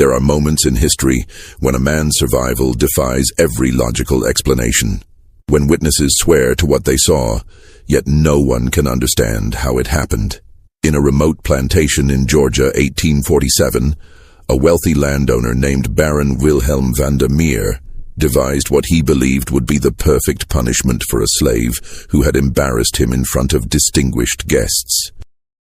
There are moments in history when a man's survival defies every logical explanation, when witnesses swear to what they saw, yet no one can understand how it happened. In a remote plantation in Georgia, 1847, a wealthy landowner named Baron Wilhelm van der Meer devised what he believed would be the perfect punishment for a slave who had embarrassed him in front of distinguished guests.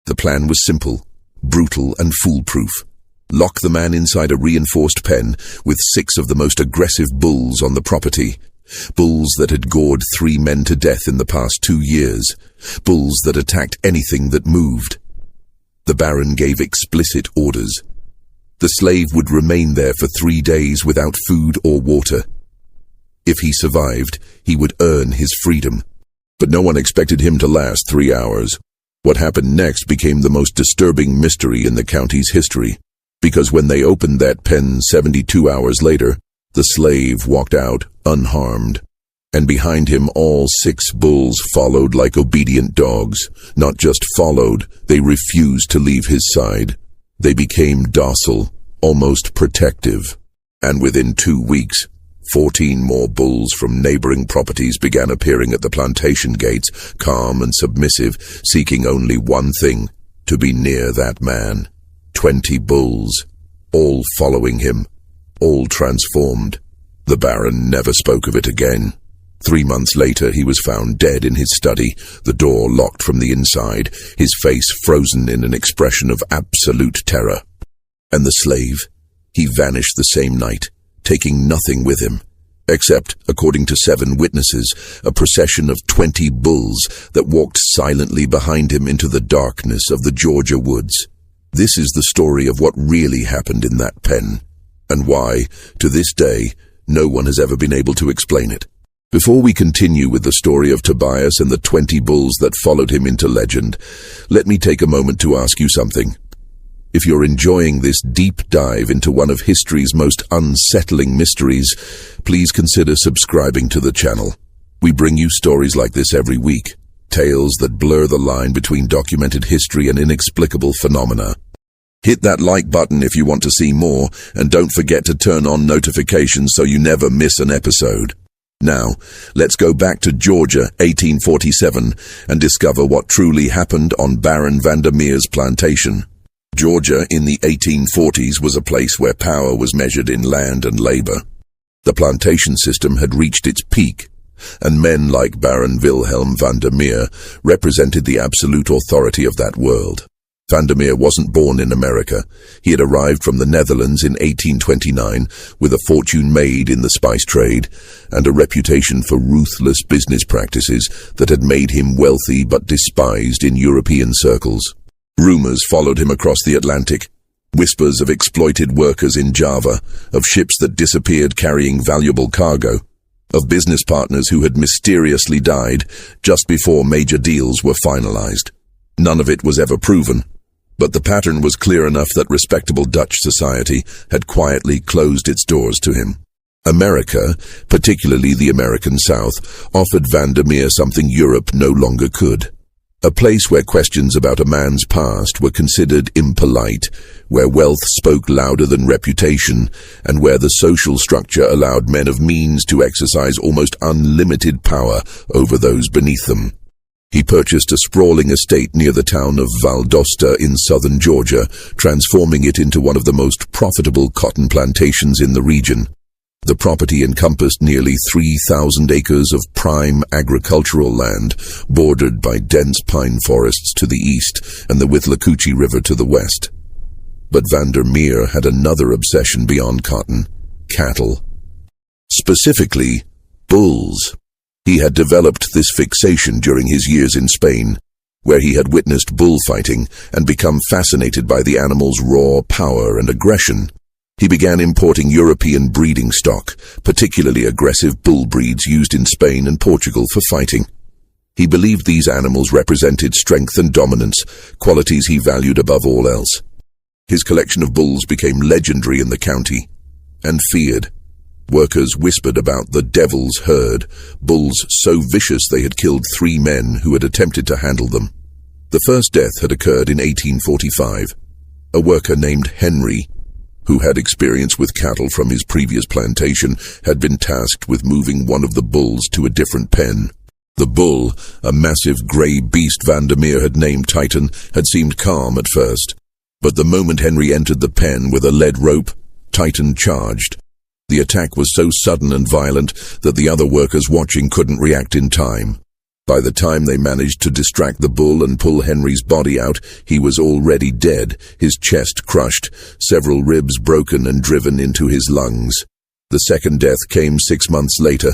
The plan was simple, brutal, and foolproof. Lock the man inside a reinforced pen with 6 of the most aggressive bulls on the property. Bulls that had gored 3 men to death in the past 2 years. Bulls that attacked anything that moved. The Baron gave explicit orders. The slave would remain there for 3 days without food or water. If he survived, he would earn his freedom. But no one expected him to last 3 hours. What happened next became the most disturbing mystery in the county's history, because when they opened that pen 72 hours later, the slave walked out unharmed, and behind him all 6 bulls followed like obedient dogs. Not just followed, they refused to leave his side. They became docile, almost protective, and within 2 weeks, 14 more bulls from neighboring properties began appearing at the plantation gates, calm and submissive, seeking only one thing, to be near that man. 20 bulls, all following him, all transformed. The Baron never spoke of it again. 3 months later, he was found dead in his study, the door locked from the inside, his face frozen in an expression of absolute terror. And the slave? He vanished the same night, taking nothing with him, except, according to 7 witnesses, a procession of 20 bulls that walked silently behind him into the darkness of the Georgia woods. This is the story of what really happened in that pen, and why, to this day, no one has ever been able to explain it. Before we continue with the story of Tobias and the 20 bulls that followed him into legend, let me take a moment to ask you something. If you're enjoying this deep dive into one of history's most unsettling mysteries, please consider subscribing to the channel. We bring you stories like this every week, tales that blur the line between documented history and inexplicable phenomena. Hit that like button if you want to see more, and don't forget to turn on notifications so you never miss an episode. Now, let's go back to Georgia, 1847, and discover what truly happened on Baron van der Meer's plantation. Georgia in the 1840s was a place where power was measured in land and labor. The plantation system had reached its peak, and men like Baron Wilhelm van der Meer represented the absolute authority of that world. Van der Meer wasn't born in America. He had arrived from the Netherlands in 1829 with a fortune made in the spice trade and a reputation for ruthless business practices that had made him wealthy but despised in European circles. Rumors followed him across the Atlantic. Whispers of exploited workers in Java, of ships that disappeared carrying valuable cargo, of business partners who had mysteriously died just before major deals were finalized. None of it was ever proven, but the pattern was clear enough that respectable Dutch society had quietly closed its doors to him. America, particularly the American South, offered van der Meer something Europe no longer could. A place where questions about a man's past were considered impolite, where wealth spoke louder than reputation, and where the social structure allowed men of means to exercise almost unlimited power over those beneath them. He purchased a sprawling estate near the town of Valdosta in southern Georgia, transforming it into one of the most profitable cotton plantations in the region. The property encompassed nearly 3,000 acres of prime agricultural land, bordered by dense pine forests to the east and the Withlacoochee River to the west. But van der Meer had another obsession beyond cotton: cattle. Specifically, bulls. He had developed this fixation during his years in Spain, where he had witnessed bullfighting and become fascinated by the animal's raw power and aggression. He began importing European breeding stock, particularly aggressive bull breeds used in Spain and Portugal for fighting. He believed these animals represented strength and dominance, qualities he valued above all else. His collection of bulls became legendary in the county, and feared. Workers whispered about the Devil's Herd, bulls so vicious they had killed 3 men who had attempted to handle them. The first death had occurred in 1845. A worker named Henry. who had experience with cattle from his previous plantation, had been tasked with moving one of the bulls to a different pen. The bull, a massive grey beast Vandermeer had named Titan, had seemed calm at first. But the moment Henry entered the pen with a lead rope, Titan charged. The attack was so sudden and violent that the other workers watching couldn't react in time. By the time they managed to distract the bull and pull Henry's body out, he was already dead, his chest crushed, several ribs broken and driven into his lungs. The second death came 6 months later.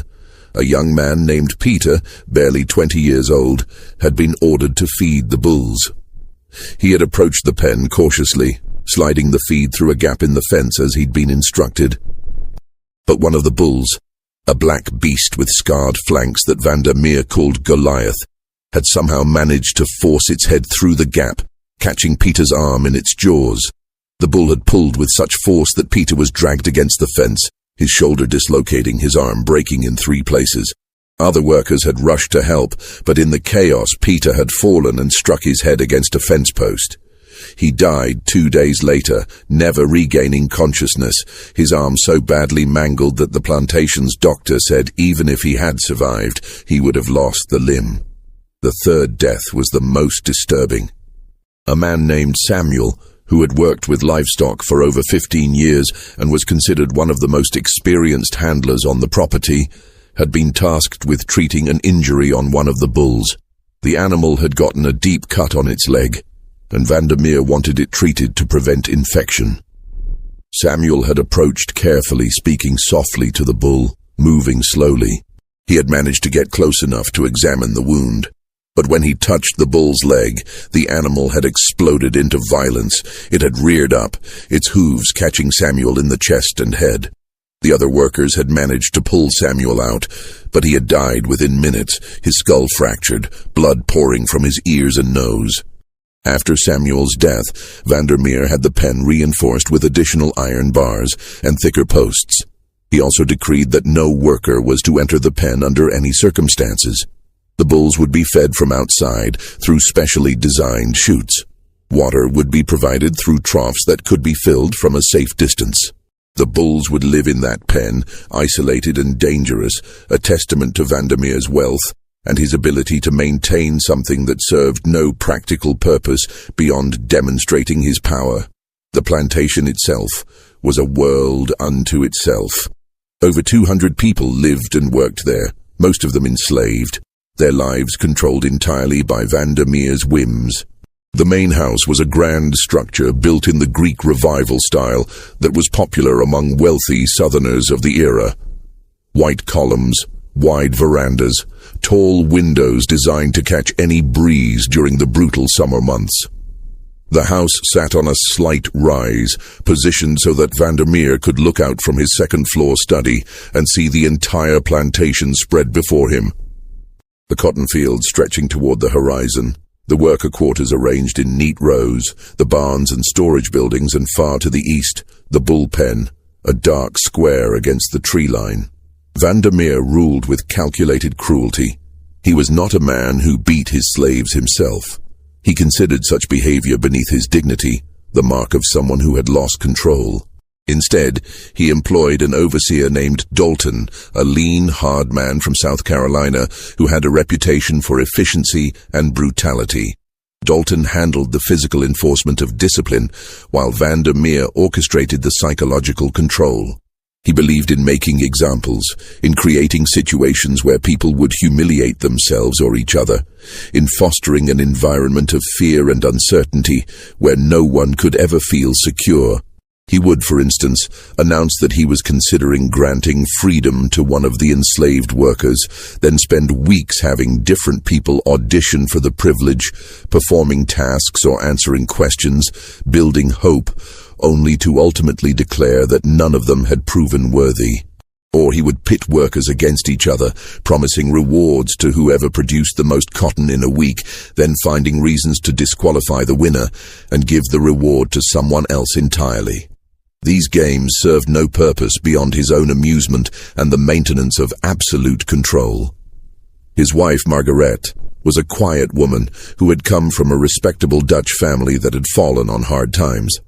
A young man named Peter, barely 20 years old, had been ordered to feed the bulls. He had approached the pen cautiously, sliding the feed through a gap in the fence as he'd been instructed. But one of the bulls, a black beast with scarred flanks that Vandermeer called Goliath, had somehow managed to force its head through the gap, catching Peter's arm in its jaws. The bull had pulled with such force that Peter was dragged against the fence, his shoulder dislocating, his arm breaking in 3 places. Other workers had rushed to help, but in the chaos Peter had fallen and struck his head against a fence post. He died 2 days later, never regaining consciousness, his arm so badly mangled that the plantation's doctor said even if he had survived, he would have lost the limb. The third death was the most disturbing. A man named Samuel, who had worked with livestock for over 15 years and was considered one of the most experienced handlers on the property, had been tasked with treating an injury on one of the bulls. The animal had gotten a deep cut on its leg, and Vandermeer wanted it treated to prevent infection. Samuel had approached carefully, speaking softly to the bull, moving slowly. He had managed to get close enough to examine the wound. But when he touched the bull's leg, the animal had exploded into violence. It had reared up, its hooves catching Samuel in the chest and head. The other workers had managed to pull Samuel out, but he had died within minutes, his skull fractured, blood pouring from his ears and nose. After Samuel's death, Vandermeer had the pen reinforced with additional iron bars and thicker posts. He also decreed that no worker was to enter the pen under any circumstances. The bulls would be fed from outside through specially designed chutes. Water would be provided through troughs that could be filled from a safe distance. The bulls would live in that pen, isolated and dangerous, a testament to Vandermeer's wealth and his ability to maintain something that served no practical purpose beyond demonstrating his power. The plantation itself was a world unto itself. Over 200 people lived and worked there, most of them enslaved, their lives controlled entirely by Vandermeer's whims. The main house was a grand structure built in the Greek Revival style that was popular among wealthy Southerners of the era. White columns, wide verandas, tall windows designed to catch any breeze during the brutal summer months. The house sat on a slight rise, positioned so that Vandermeer could look out from his second-floor study and see the entire plantation spread before him. The cotton fields stretching toward the horizon, the worker quarters arranged in neat rows, the barns and storage buildings, and far to the east, the bullpen, a dark square against the tree line. Vandermeer ruled with calculated cruelty. He was not a man who beat his slaves himself. He considered such behavior beneath his dignity, the mark of someone who had lost control. Instead, he employed an overseer named Dalton, a lean, hard man from South Carolina who had a reputation for efficiency and brutality. Dalton handled the physical enforcement of discipline, while Vandermeer orchestrated the psychological control. He believed in making examples, in creating situations where people would humiliate themselves or each other, in fostering an environment of fear and uncertainty where no one could ever feel secure. He would, for instance, announce that he was considering granting freedom to one of the enslaved workers, then spend weeks having different people audition for the privilege, performing tasks or answering questions, building hope, only to ultimately declare that none of them had proven worthy. Or he would pit workers against each other, promising rewards to whoever produced the most cotton in a week, then finding reasons to disqualify the winner and give the reward to someone else entirely. These games served no purpose beyond his own amusement and the maintenance of absolute control. His wife, Margaret, was a quiet woman who had come from a respectable Dutch family that had fallen on hard times.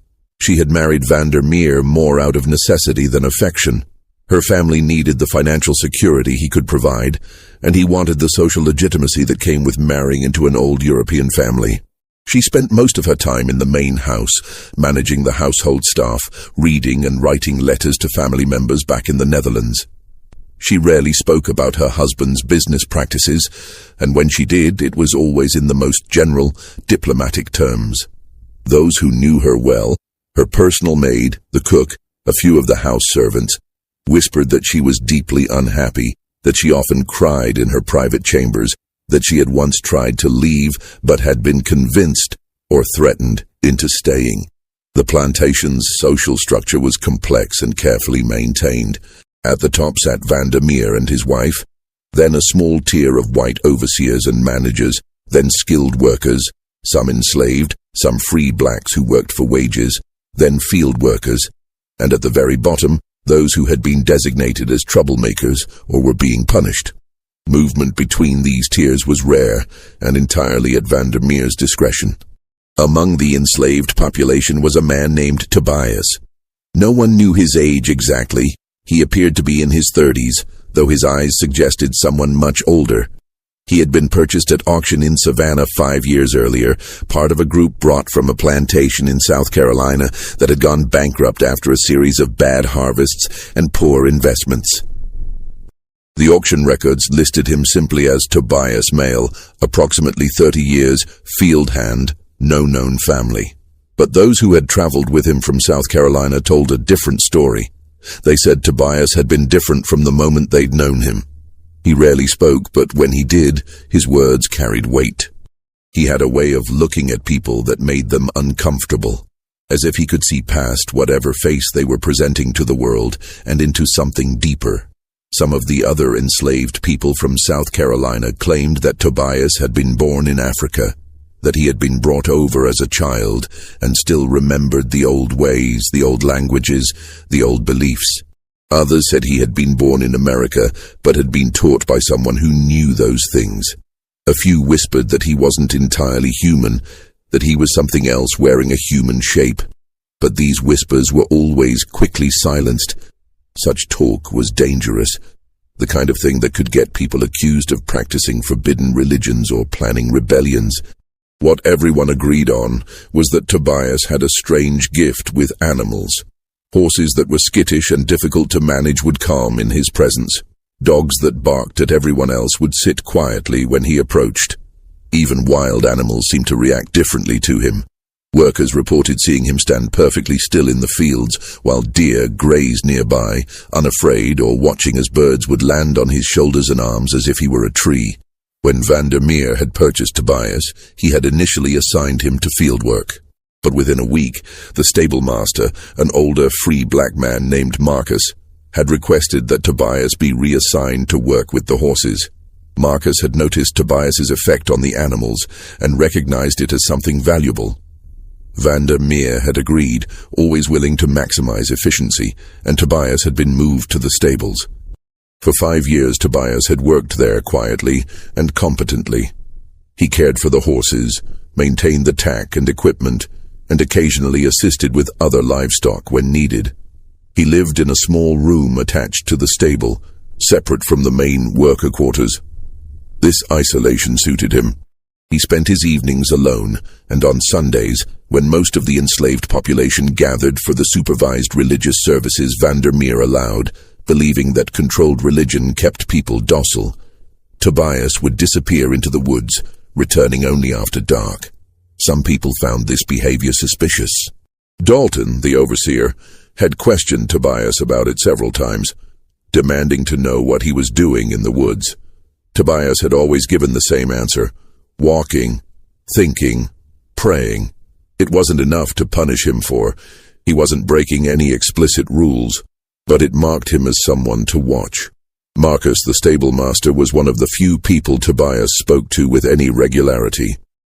She had married Vandermeer more out of necessity than affection. Her family needed the financial security he could provide, and he wanted the social legitimacy that came with marrying into an old European family. She spent most of her time in the main house, managing the household staff, reading and writing letters to family members back in the Netherlands. She rarely spoke about her husband's business practices, and when she did, it was always in the most general, diplomatic terms. Those who knew her well, her personal maid, the cook, a few of the house servants, whispered that she was deeply unhappy, that she often cried in her private chambers, that she had once tried to leave but had been convinced or threatened into staying. The plantation's social structure was complex and carefully maintained. At the top sat Vandermeer and his wife, then a small tier of white overseers and managers, then skilled workers, some enslaved, some free blacks who worked for wages, then field workers, and at the very bottom, those who had been designated as troublemakers or were being punished. Movement between these tiers was rare and entirely at Vandermeer's discretion. Among the enslaved population was a man named Tobias. No one knew his age exactly. He appeared to be in his 30s, though his eyes suggested someone much older. He had been purchased at auction in Savannah 5 years earlier, part of a group brought from a plantation in South Carolina that had gone bankrupt after a series of bad harvests and poor investments. The auction records listed him simply as Tobias Male, approximately 30 years, field hand, no known family. But those who had traveled with him from South Carolina told a different story. They said Tobias had been different from the moment they'd known him. He rarely spoke, but when he did, his words carried weight. He had a way of looking at people that made them uncomfortable, as if he could see past whatever face they were presenting to the world and into something deeper. Some of the other enslaved people from South Carolina claimed that Tobias had been born in Africa, that he had been brought over as a child and still remembered the old ways, the old languages, the old beliefs. Others said he had been born in America, but had been taught by someone who knew those things. A few whispered that he wasn't entirely human, that he was something else wearing a human shape. But these whispers were always quickly silenced. Such talk was dangerous, the kind of thing that could get people accused of practicing forbidden religions or planning rebellions. What everyone agreed on was that Tobias had a strange gift with animals. Horses that were skittish and difficult to manage would calm in his presence. Dogs that barked at everyone else would sit quietly when he approached. Even wild animals seemed to react differently to him. Workers reported seeing him stand perfectly still in the fields while deer grazed nearby, unafraid or watching as birds would land on his shoulders and arms as if he were a tree. When Vandermeer had purchased Tobias, he had initially assigned him to field work. But within a week, the stable master, an older free black man named Marcus, had requested that Tobias be reassigned to work with the horses. Marcus had noticed Tobias's effect on the animals and recognized it as something valuable. Vandermeer had agreed, always willing to maximize efficiency, and Tobias had been moved to the stables. For 5 years, Tobias had worked there quietly and competently. He cared for the horses, maintained the tack and equipment, and occasionally assisted with other livestock when needed. He lived in a small room attached to the stable, separate from the main worker quarters. This isolation suited him. He spent his evenings alone, and on Sundays, when most of the enslaved population gathered for the supervised religious services Vandermeer allowed, believing that controlled religion kept people docile, Tobias would disappear into the woods, returning only after dark. Some people found this behavior suspicious. Dalton, the overseer, had questioned Tobias about it several times, demanding to know what he was doing in the woods. Tobias had always given the same answer: walking, thinking, praying. It wasn't enough to punish him for. He wasn't breaking any explicit rules, but it marked him as someone to watch. Marcus, the stable master, was one of the few people Tobias spoke to with any regularity.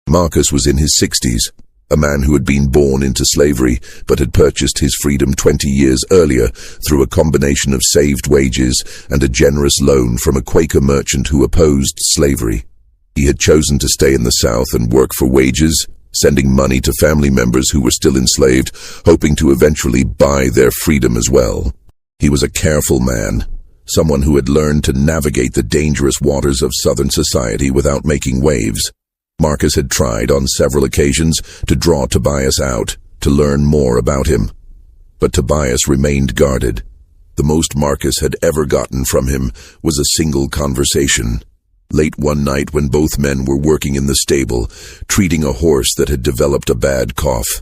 Marcus was in his 60s, a man who had been born into slavery but had purchased his freedom 20 years earlier through a combination of saved wages and a generous loan from a Quaker merchant who opposed slavery. He had chosen to stay in the South and work for wages, sending money to family members who were still enslaved, hoping to eventually buy their freedom as well. He was a careful man, someone who had learned to navigate the dangerous waters of Southern society without making waves. Marcus had tried on several occasions to draw Tobias out, to learn more about him. But Tobias remained guarded. The most Marcus had ever gotten from him was a single conversation. Late one night when both men were working in the stable, treating a horse that had developed a bad cough.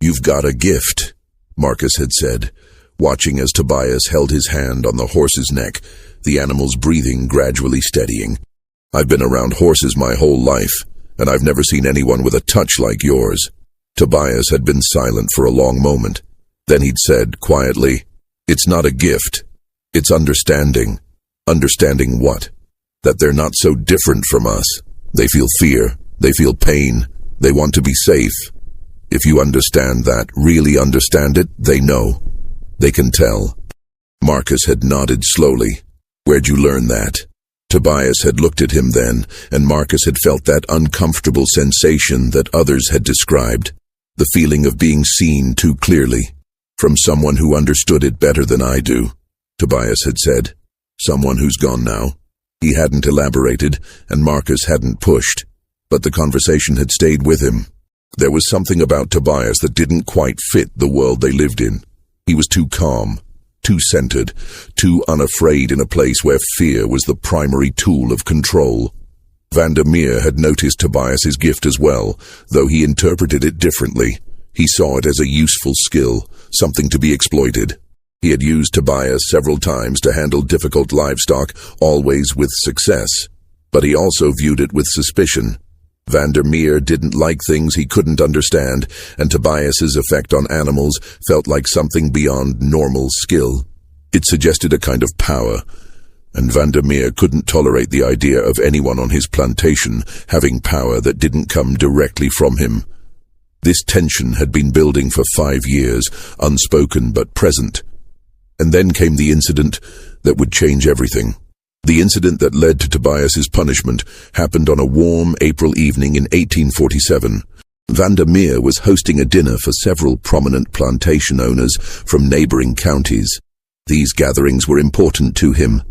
"You've got a gift," Marcus had said, watching as Tobias held his hand on the horse's neck, the animal's breathing gradually steadying. "I've been around horses my whole life, and I've never seen anyone with a touch like yours." Tobias had been silent for a long moment. Then he'd said, quietly, "It's not a gift. It's understanding." "Understanding what?" "That they're not so different from us. They feel fear. They feel pain. They want to be safe. If you understand that, really understand it, they know. They can tell." Marcus had nodded slowly. "Where'd you learn that?" Tobias had looked at him then, and Marcus had felt that uncomfortable sensation that others had described. The feeling of being seen too clearly. "From someone who understood it better than I do," Tobias had said. "Someone who's gone now." He hadn't elaborated, and Marcus hadn't pushed, but the conversation had stayed with him. There was something about Tobias that didn't quite fit the world they lived in. He was too calm, too centered, too unafraid in a place where fear was the primary tool of control. Vandermeer had noticed Tobias's gift as well, though he interpreted it differently. He saw it as a useful skill, something to be exploited. He had used Tobias several times to handle difficult livestock, always with success. But he also viewed it with suspicion. Vandermeer didn't like things he couldn't understand, and Tobias's effect on animals felt like something beyond normal skill. It suggested a kind of power, and Vandermeer couldn't tolerate the idea of anyone on his plantation having power that didn't come directly from him. This tension had been building for 5 years, unspoken but present. And then came the incident that would change everything. The incident that led to Tobias's punishment happened on a warm April evening in 1847. Vandermeer was hosting a dinner for several prominent plantation owners from neighboring counties. These gatherings were important to him.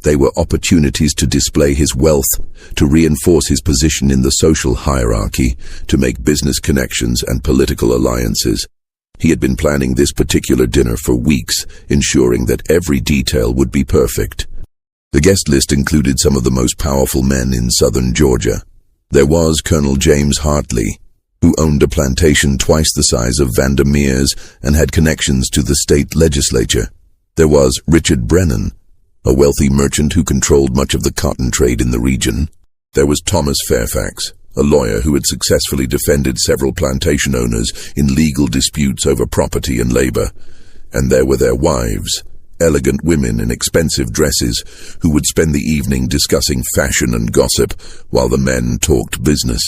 They were opportunities to display his wealth, to reinforce his position in the social hierarchy, to make business connections and political alliances. He had been planning this particular dinner for weeks, ensuring that every detail would be perfect. The guest list included some of the most powerful men in southern Georgia. There was Colonel James Hartley, who owned a plantation twice the size of Vandermeer's and had connections to the state legislature. There was Richard Brennan, a wealthy merchant who controlled much of the cotton trade in the region. There was Thomas Fairfax, a lawyer who had successfully defended several plantation owners in legal disputes over property and labor. And there were their wives, elegant women in expensive dresses, who would spend the evening discussing fashion and gossip while the men talked business.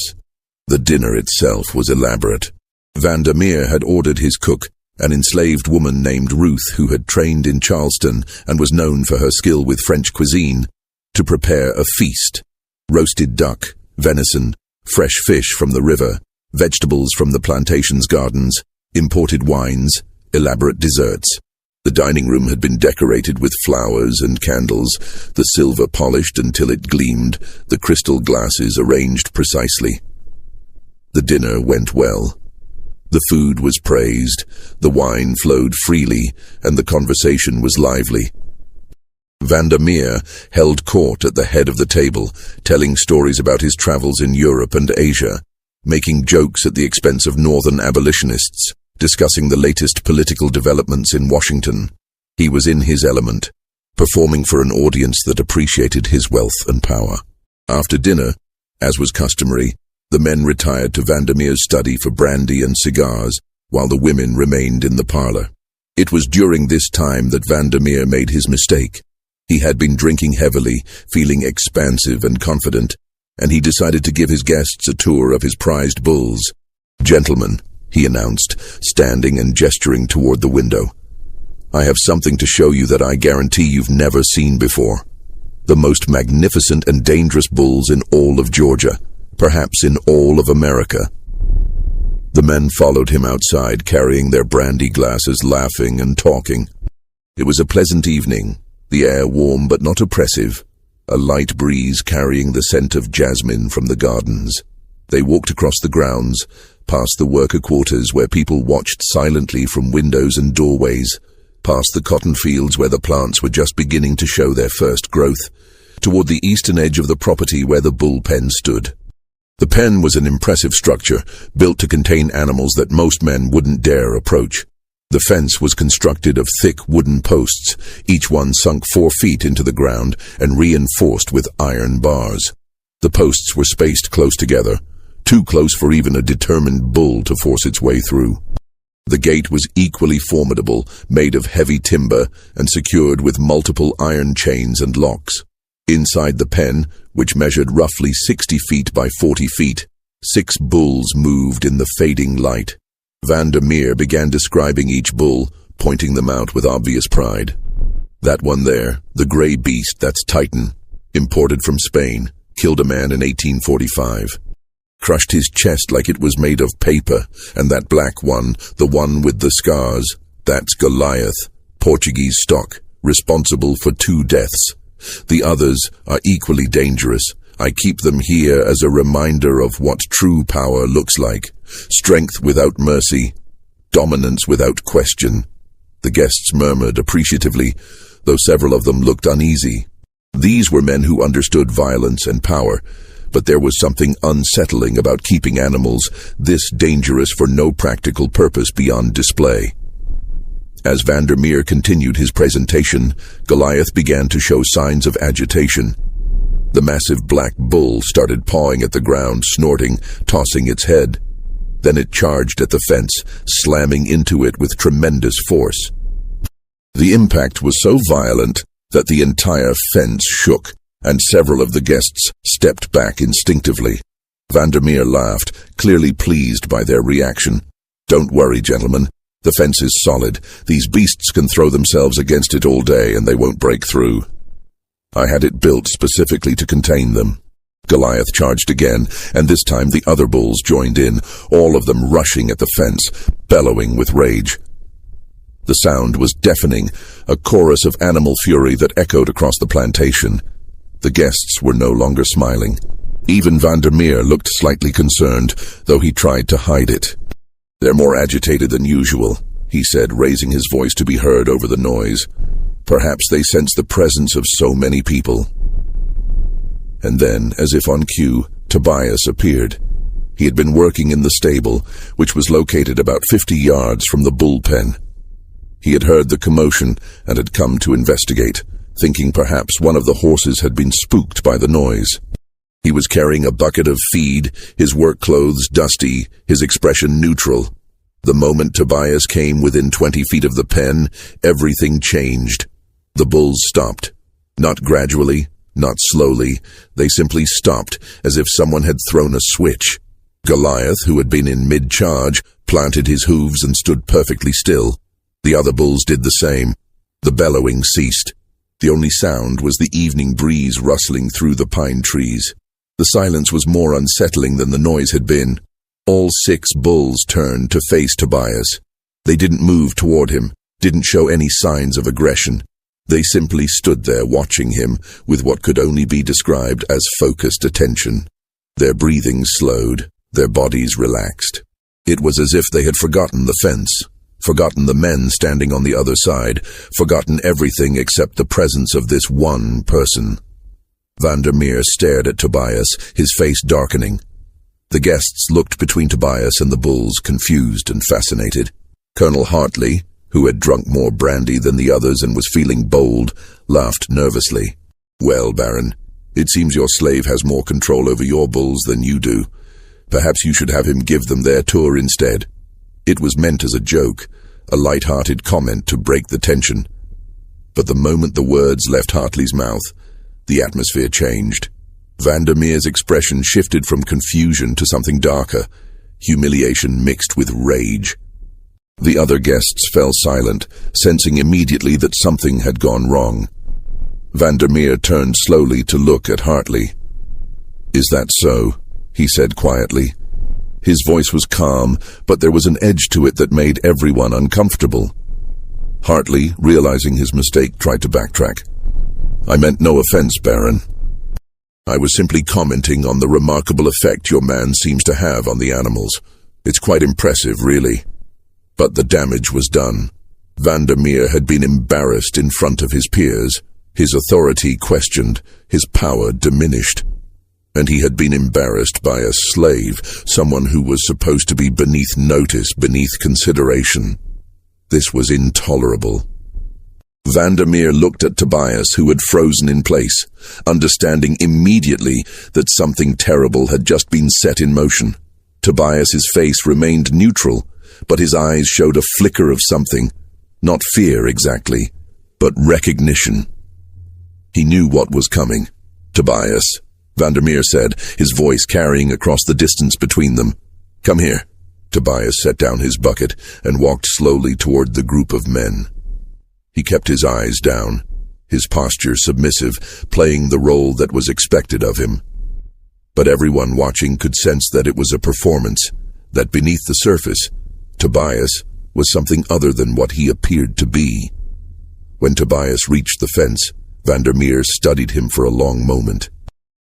The dinner itself was elaborate. Vandermeer had ordered his cook, an enslaved woman named Ruth who had trained in Charleston and was known for her skill with French cuisine, to prepare a feast. Roasted duck, venison, fresh fish from the river, vegetables from the plantation's gardens, imported wines, elaborate desserts. The dining room had been decorated with flowers and candles, the silver polished until it gleamed, the crystal glasses arranged precisely. The dinner went well. The food was praised, the wine flowed freely, and the conversation was lively. Vandermeer held court at the head of the table, telling stories about his travels in Europe and Asia, making jokes at the expense of northern abolitionists, discussing the latest political developments in Washington. He was in his element, performing for an audience that appreciated his wealth and power. After dinner, as was customary, the men retired to Vandermeer's study for brandy and cigars, while the women remained in the parlor. It was during this time that Vandermeer made his mistake. He had been drinking heavily, feeling expansive and confident, and he decided to give his guests a tour of his prized bulls. "Gentlemen," he announced, standing and gesturing toward the window, "I have something to show you that I guarantee you've never seen before. The most magnificent and dangerous bulls in all of Georgia, perhaps in all of America." The men followed him outside, carrying their brandy glasses, laughing and talking. It was a pleasant evening, the air warm but not oppressive, a light breeze carrying the scent of jasmine from the gardens. They walked across the grounds, past the worker quarters where people watched silently from windows and doorways, past the cotton fields where the plants were just beginning to show their first growth, toward the eastern edge of the property where the bullpen stood. The pen was an impressive structure, built to contain animals that most men wouldn't dare approach. The fence was constructed of thick wooden posts, each one sunk 4 feet into the ground and reinforced with iron bars. The posts were spaced close together, too close for even a determined bull to force its way through. The gate was equally formidable, made of heavy timber and secured with multiple iron chains and locks. Inside the pen, which measured roughly 60 feet by 40 feet, 6 bulls moved in the fading light. Vandermeer began describing each bull, pointing them out with obvious pride. That one there, the gray beast, that's Titan, imported from Spain, killed a man in 1845. Crushed his chest like it was made of paper, and that black one, the one with the scars, that's Goliath, Portuguese stock, responsible for 2 deaths. The others are equally dangerous. I keep them here as a reminder of what true power looks like. Strength without mercy, dominance without question. The guests murmured appreciatively, though several of them looked uneasy. These were men who understood violence and power, but there was something unsettling about keeping animals this dangerous for no practical purpose beyond display. As Vandermeer continued his presentation, Goliath began to show signs of agitation. The massive black bull started pawing at the ground, snorting, tossing its head. Then it charged at the fence, slamming into it with tremendous force. The impact was so violent that the entire fence shook, and several of the guests stepped back instinctively. Vandermeer laughed, clearly pleased by their reaction. "Don't worry, gentlemen. The fence is solid. These beasts can throw themselves against it all day and they won't break through. I had it built specifically to contain them." Goliath charged again, and this time the other bulls joined in, all of them rushing at the fence, bellowing with rage. The sound was deafening, a chorus of animal fury that echoed across the plantation. The guests were no longer smiling. Even Vandermeer looked slightly concerned, though he tried to hide it. "They're more agitated than usual," he said, raising his voice to be heard over the noise. "Perhaps they sense the presence of so many people." And then, as if on cue, Tobias appeared. He had been working in the stable, which was located about 50 yards from the bullpen. He had heard the commotion and had come to investigate, thinking perhaps one of the horses had been spooked by the noise. He was carrying a bucket of feed, his work clothes dusty, his expression neutral. The moment Tobias came within 20 feet of the pen, everything changed. The bulls stopped. Not gradually, not slowly. They simply stopped, as if someone had thrown a switch. Goliath, who had been in mid-charge, planted his hooves and stood perfectly still. The other bulls did the same. The bellowing ceased. The only sound was the evening breeze rustling through the pine trees. The silence was more unsettling than the noise had been. All 6 bulls turned to face Tobias. They didn't move toward him, didn't show any signs of aggression. They simply stood there watching him with what could only be described as focused attention. Their breathing slowed, their bodies relaxed. It was as if they had forgotten the fence, forgotten the men standing on the other side, forgotten everything except the presence of this one person. Vandermeer stared at Tobias, his face darkening. The guests looked between Tobias and the bulls, confused and fascinated. Colonel Hartley, who had drunk more brandy than the others and was feeling bold, laughed nervously. "Well, Baron, it seems your slave has more control over your bulls than you do. Perhaps you should have him give them their tour instead." It was meant as a joke, a light-hearted comment to break the tension. But the moment the words left Hartley's mouth, the atmosphere changed. Vandermeer's expression shifted from confusion to something darker, humiliation mixed with rage. The other guests fell silent, sensing immediately that something had gone wrong. Vandermeer turned slowly to look at Hartley. "Is that so?" he said quietly. His voice was calm, but there was an edge to it that made everyone uncomfortable. Hartley, realizing his mistake, tried to backtrack. "I meant no offense, Baron. I was simply commenting on the remarkable effect your man seems to have on the animals. It's quite impressive, really." But the damage was done. Vandermeer had been embarrassed in front of his peers, his authority questioned, his power diminished. And he had been embarrassed by a slave, someone who was supposed to be beneath notice, beneath consideration. This was intolerable. Vandermeer looked at Tobias, who had frozen in place, understanding immediately that something terrible had just been set in motion. Tobias's face remained neutral, but his eyes showed a flicker of something, not fear exactly, but recognition. He knew what was coming. "Tobias," Vandermeer said, his voice carrying across the distance between them. "Come here." Tobias set down his bucket and walked slowly toward the group of men. He kept his eyes down, his posture submissive, playing the role that was expected of him. But everyone watching could sense that it was a performance, that beneath the surface, Tobias was something other than what he appeared to be. When Tobias reached the fence, Vandermeer studied him for a long moment.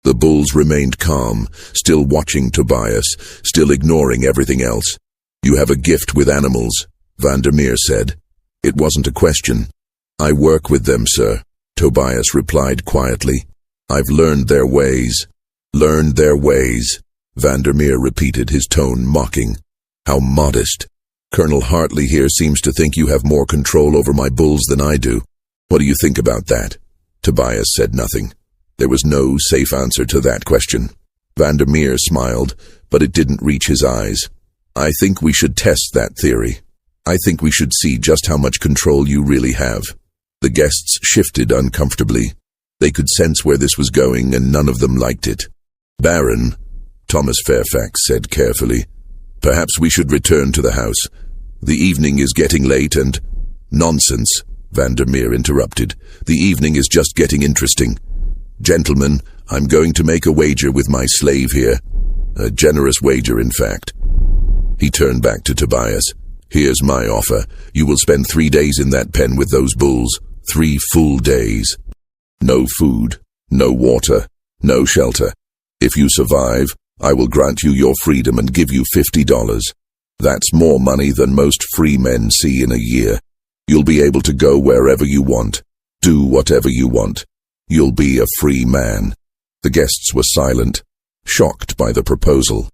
The bulls remained calm, still watching Tobias, still ignoring everything else. "You have a gift with animals," Vandermeer said. It wasn't a question. "I work with them, sir," Tobias replied quietly. "I've learned their ways." "Learned their ways," Vandermeer repeated, his tone mocking. "How modest. Colonel Hartley here seems to think you have more control over my bulls than I do. What do you think about that?" Tobias said nothing. There was no safe answer to that question. Vandermeer smiled, but it didn't reach his eyes. "I think we should test that theory. I think we should see just how much control you really have." The guests shifted uncomfortably. They could sense where this was going, and none of them liked it. "Baron," Thomas Fairfax said carefully, "perhaps we should return to the house. The evening is getting late and—" "Nonsense," Vandermeer interrupted. "The evening is just getting interesting. Gentlemen, I'm going to make a wager with my slave here. A generous wager, in fact." He turned back to Tobias. "Here's my offer. You will spend 3 days in that pen with those bulls. 3 full days. No food, no water, no shelter. If you survive, I will grant you your freedom and give you $50. That's more money than most free men see in a year. You'll be able to go wherever you want, do whatever you want. You'll be a free man." The guests were silent, shocked by the proposal.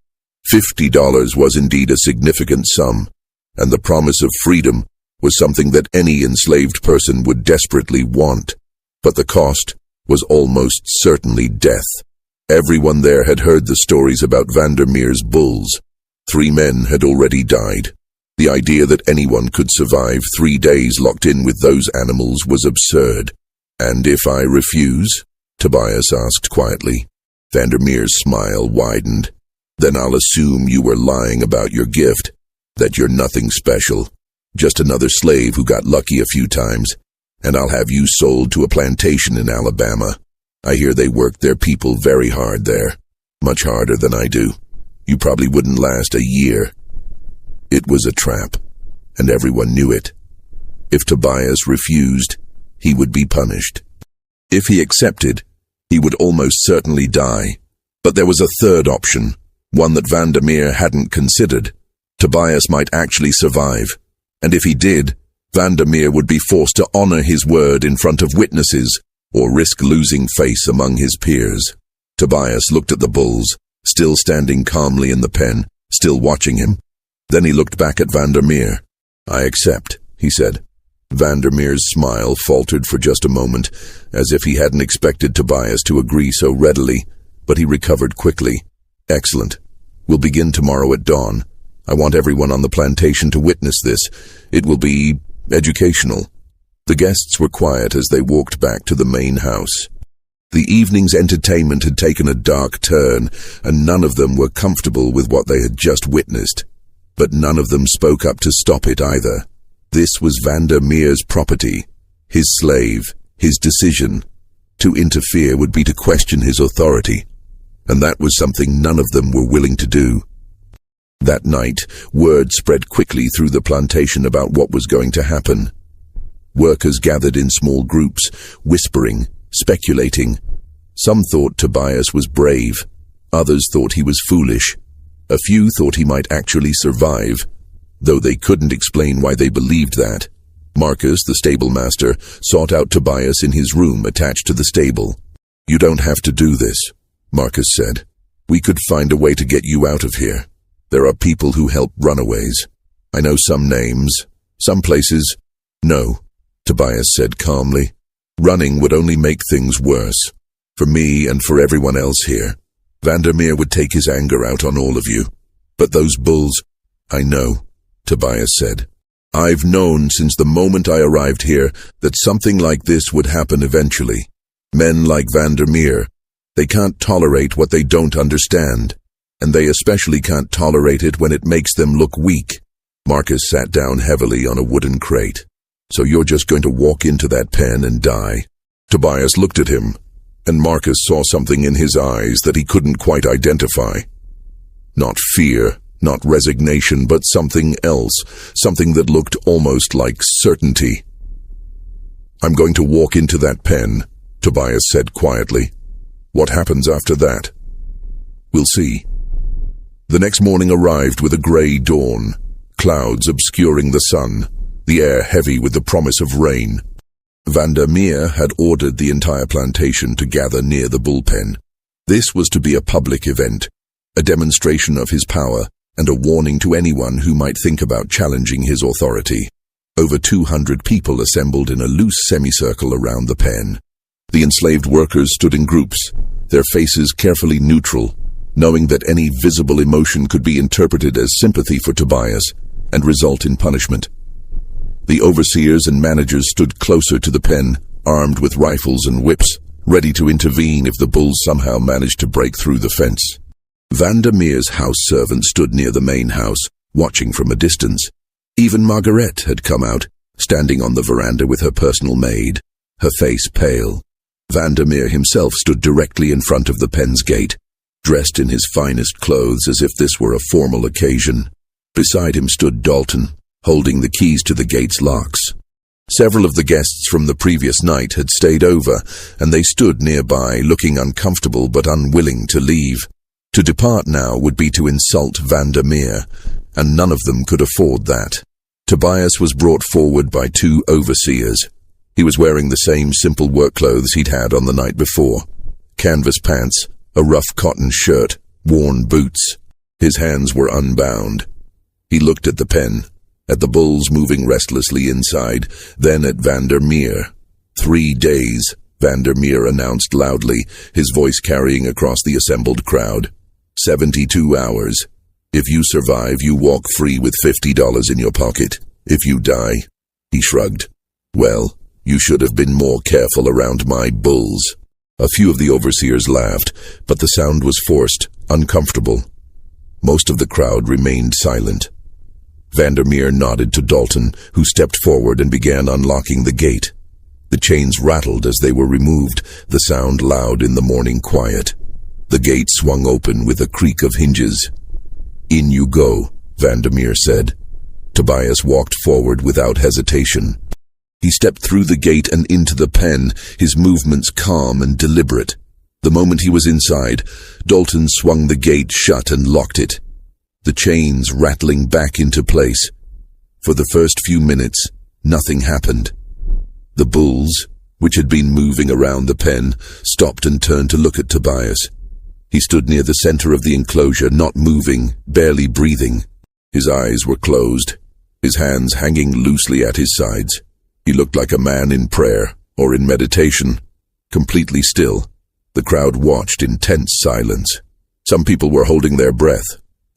$50 was indeed a significant sum, and the promise of freedom was something that any enslaved person would desperately want. But the cost was almost certainly death. Everyone there had heard the stories about Vandermeer's bulls. 3 men had already died. The idea that anyone could survive 3 days locked in with those animals was absurd. "And if I refuse?" Tobias asked quietly. Vandermeer's smile widened. "Then I'll assume you were lying about your gift, that you're nothing special, just another slave who got lucky a few times, and I'll have you sold to a plantation in Alabama. I hear they work their people very hard there, much harder than I do. You probably wouldn't last a year." It was a trap, and everyone knew it. If Tobias refused, he would be punished. If he accepted, he would almost certainly die. But there was a third option, one that Vandermeer hadn't considered. Tobias might actually survive, and if he did, Vandermeer would be forced to honor his word in front of witnesses or risk losing face among his peers. Tobias looked at the bulls, still standing calmly in the pen, still watching him. Then he looked back at Vandermeer. "I accept," he said. Vandermeer's smile faltered for just a moment, as if he hadn't expected Tobias to agree so readily, but he recovered quickly. "Excellent. We'll begin tomorrow at dawn. I want everyone on the plantation to witness this. It will be educational." The guests were quiet as they walked back to the main house. The evening's entertainment had taken a dark turn, and none of them were comfortable with what they had just witnessed. But none of them spoke up to stop it either. This was Vandermeer's property, his slave, his decision. To interfere would be to question his authority, and that was something none of them were willing to do. That night, word spread quickly through the plantation about what was going to happen. Workers gathered in small groups, whispering, speculating. Some thought Tobias was brave. Others thought he was foolish. A few thought he might actually survive, though they couldn't explain why they believed that. Marcus, the stable master, sought out Tobias in his room attached to the stable. "You don't have to do this," Marcus said. "We could find a way to get you out of here. There are people who help runaways. I know some names, some places." "No," Tobias said calmly. "Running would only make things worse. For me and for everyone else here. Vandermeer would take his anger out on all of you. But those bulls—" "I know," Tobias said. "I've known since the moment I arrived here that something like this would happen eventually. Men like Vandermeer, they can't tolerate what they don't understand, and they especially can't tolerate it when it makes them look weak." Marcus sat down heavily on a wooden crate. "So you're just going to walk into that pen and die?" Tobias looked at him, and Marcus saw something in his eyes that he couldn't quite identify. Not fear, not resignation, but something else, something that looked almost like certainty. "I'm going to walk into that pen," Tobias said quietly. "What happens after that? We'll see." The next morning arrived with a grey dawn, clouds obscuring the sun, the air heavy with the promise of rain. Vandermeer had ordered the entire plantation to gather near the bullpen. This was to be a public event, a demonstration of his power, and a warning to anyone who might think about challenging his authority. Over 200 people assembled in a loose semicircle around the pen. The enslaved workers stood in groups, their faces carefully neutral, knowing that any visible emotion could be interpreted as sympathy for Tobias and result in punishment. The overseers and managers stood closer to the pen, armed with rifles and whips, ready to intervene if the bulls somehow managed to break through the fence. Vandermeer's house servant stood near the main house, watching from a distance. Even Margaret had come out, standing on the veranda with her personal maid, her face pale. Vandermeer himself stood directly in front of the pen's gate, dressed in his finest clothes as if this were a formal occasion. Beside him stood Dalton, holding the keys to the gate's locks. Several of the guests from the previous night had stayed over, and they stood nearby, looking uncomfortable but unwilling to leave. To depart now would be to insult Vandermeer, and none of them could afford that. Tobias was brought forward by two overseers. He was wearing the same simple work clothes he'd had on the night before. Canvas pants, a rough cotton shirt, worn boots. His hands were unbound. He looked at the pen, at the bulls moving restlessly inside, then at Vandermeer. 3 days, Vandermeer announced loudly, his voice carrying across the assembled crowd. 72 hours. If you survive, you walk free with $50 in your pocket. If you die, he shrugged. Well, you should have been more careful around my bulls. A few of the overseers laughed, but the sound was forced, uncomfortable. Most of the crowd remained silent. Vandermeer nodded to Dalton, who stepped forward and began unlocking the gate. The chains rattled as they were removed, the sound loud in the morning quiet. The gate swung open with a creak of hinges. "In you go," Vandermeer said. Tobias walked forward without hesitation. He stepped through the gate and into the pen, his movements calm and deliberate. The moment he was inside, Dalton swung the gate shut and locked it, the chains rattling back into place. For the first few minutes, nothing happened. The bulls, which had been moving around the pen, stopped and turned to look at Tobias. He stood near the center of the enclosure, not moving, barely breathing. His eyes were closed, his hands hanging loosely at his sides. He looked like a man in prayer, or in meditation, completely still. The crowd watched in tense silence. Some people were holding their breath.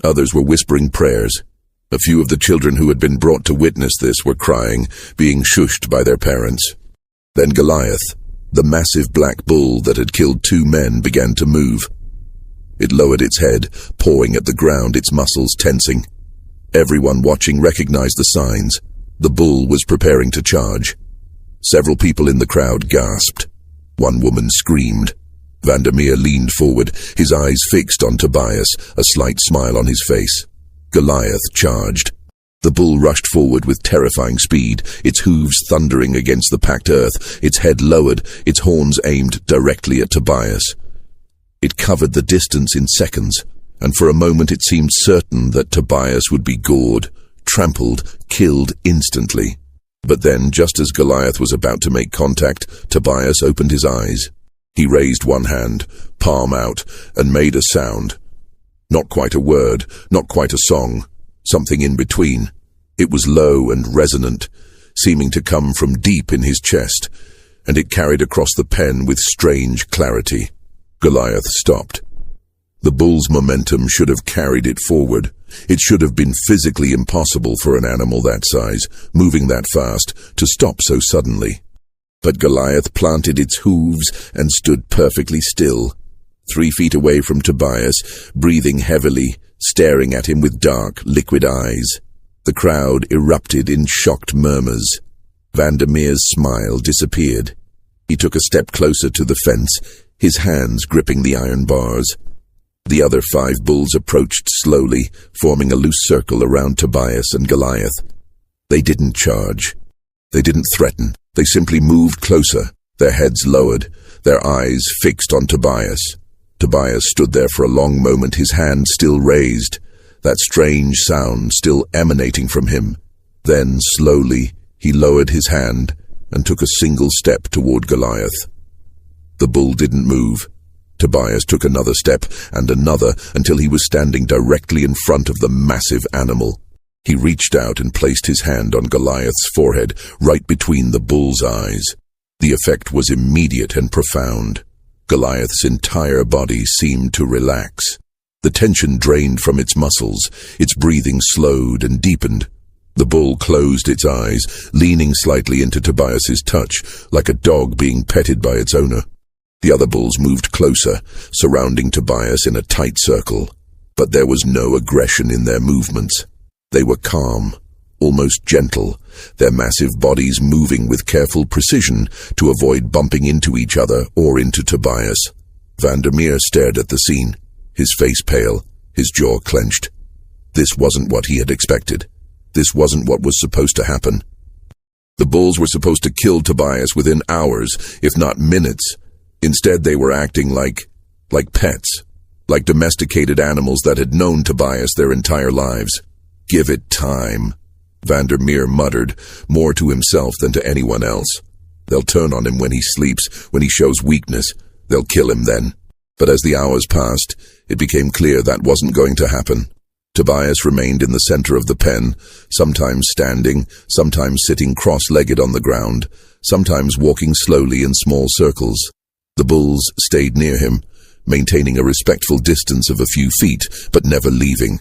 Others were whispering prayers. A few of the children who had been brought to witness this were crying, being shushed by their parents. Then Goliath, the massive black bull that had killed 2 men, began to move. It lowered its head, pawing at the ground, its muscles tensing. Everyone watching recognized the signs. The bull was preparing to charge. Several people in the crowd gasped. One woman screamed. Vandermeer leaned forward, his eyes fixed on Tobias, a slight smile on his face. Goliath charged. The bull rushed forward with terrifying speed, its hooves thundering against the packed earth, its head lowered, its horns aimed directly at Tobias. It covered the distance in seconds, and for a moment it seemed certain that Tobias would be gored, trampled, killed instantly. But then, just as Goliath was about to make contact, Tobias opened his eyes. He raised one hand, palm out, and made a sound. Not quite a word, not quite a song, something in between. It was low and resonant, seeming to come from deep in his chest, and it carried across the pen with strange clarity. Goliath stopped. The bull's momentum should have carried it forward. It should have been physically impossible for an animal that size, moving that fast, to stop so suddenly. But Goliath planted its hooves and stood perfectly still, 3 feet away from Tobias, breathing heavily, staring at him with dark, liquid eyes. The crowd erupted in shocked murmurs. Vandermeer's smile disappeared. He took a step closer to the fence, his hands gripping the iron bars. The other 5 bulls approached slowly, forming a loose circle around Tobias and Goliath. They didn't charge. They didn't threaten. They simply moved closer, their heads lowered, their eyes fixed on Tobias. Tobias stood there for a long moment, his hand still raised, that strange sound still emanating from him. Then, slowly, he lowered his hand and took a single step toward Goliath. The bull didn't move. Tobias took another step and another until he was standing directly in front of the massive animal. He reached out and placed his hand on Goliath's forehead, right between the bull's eyes. The effect was immediate and profound. Goliath's entire body seemed to relax. The tension drained from its muscles, its breathing slowed and deepened. The bull closed its eyes, leaning slightly into Tobias's touch, like a dog being petted by its owner. The other bulls moved closer, surrounding Tobias in a tight circle. But there was no aggression in their movements. They were calm, almost gentle, their massive bodies moving with careful precision to avoid bumping into each other or into Tobias. Vandermeer stared at the scene, his face pale, his jaw clenched. This wasn't what he had expected. This wasn't what was supposed to happen. The bulls were supposed to kill Tobias within hours, if not minutes. Instead, they were acting like pets, like domesticated animals that had known Tobias their entire lives. "Give it time," Vandermeer muttered, more to himself than to anyone else. "They'll turn on him when he sleeps, when he shows weakness. They'll kill him then." But as the hours passed, it became clear that wasn't going to happen. Tobias remained in the center of the pen, sometimes standing, sometimes sitting cross-legged on the ground, sometimes walking slowly in small circles. The bulls stayed near him, maintaining a respectful distance of a few feet, but never leaving.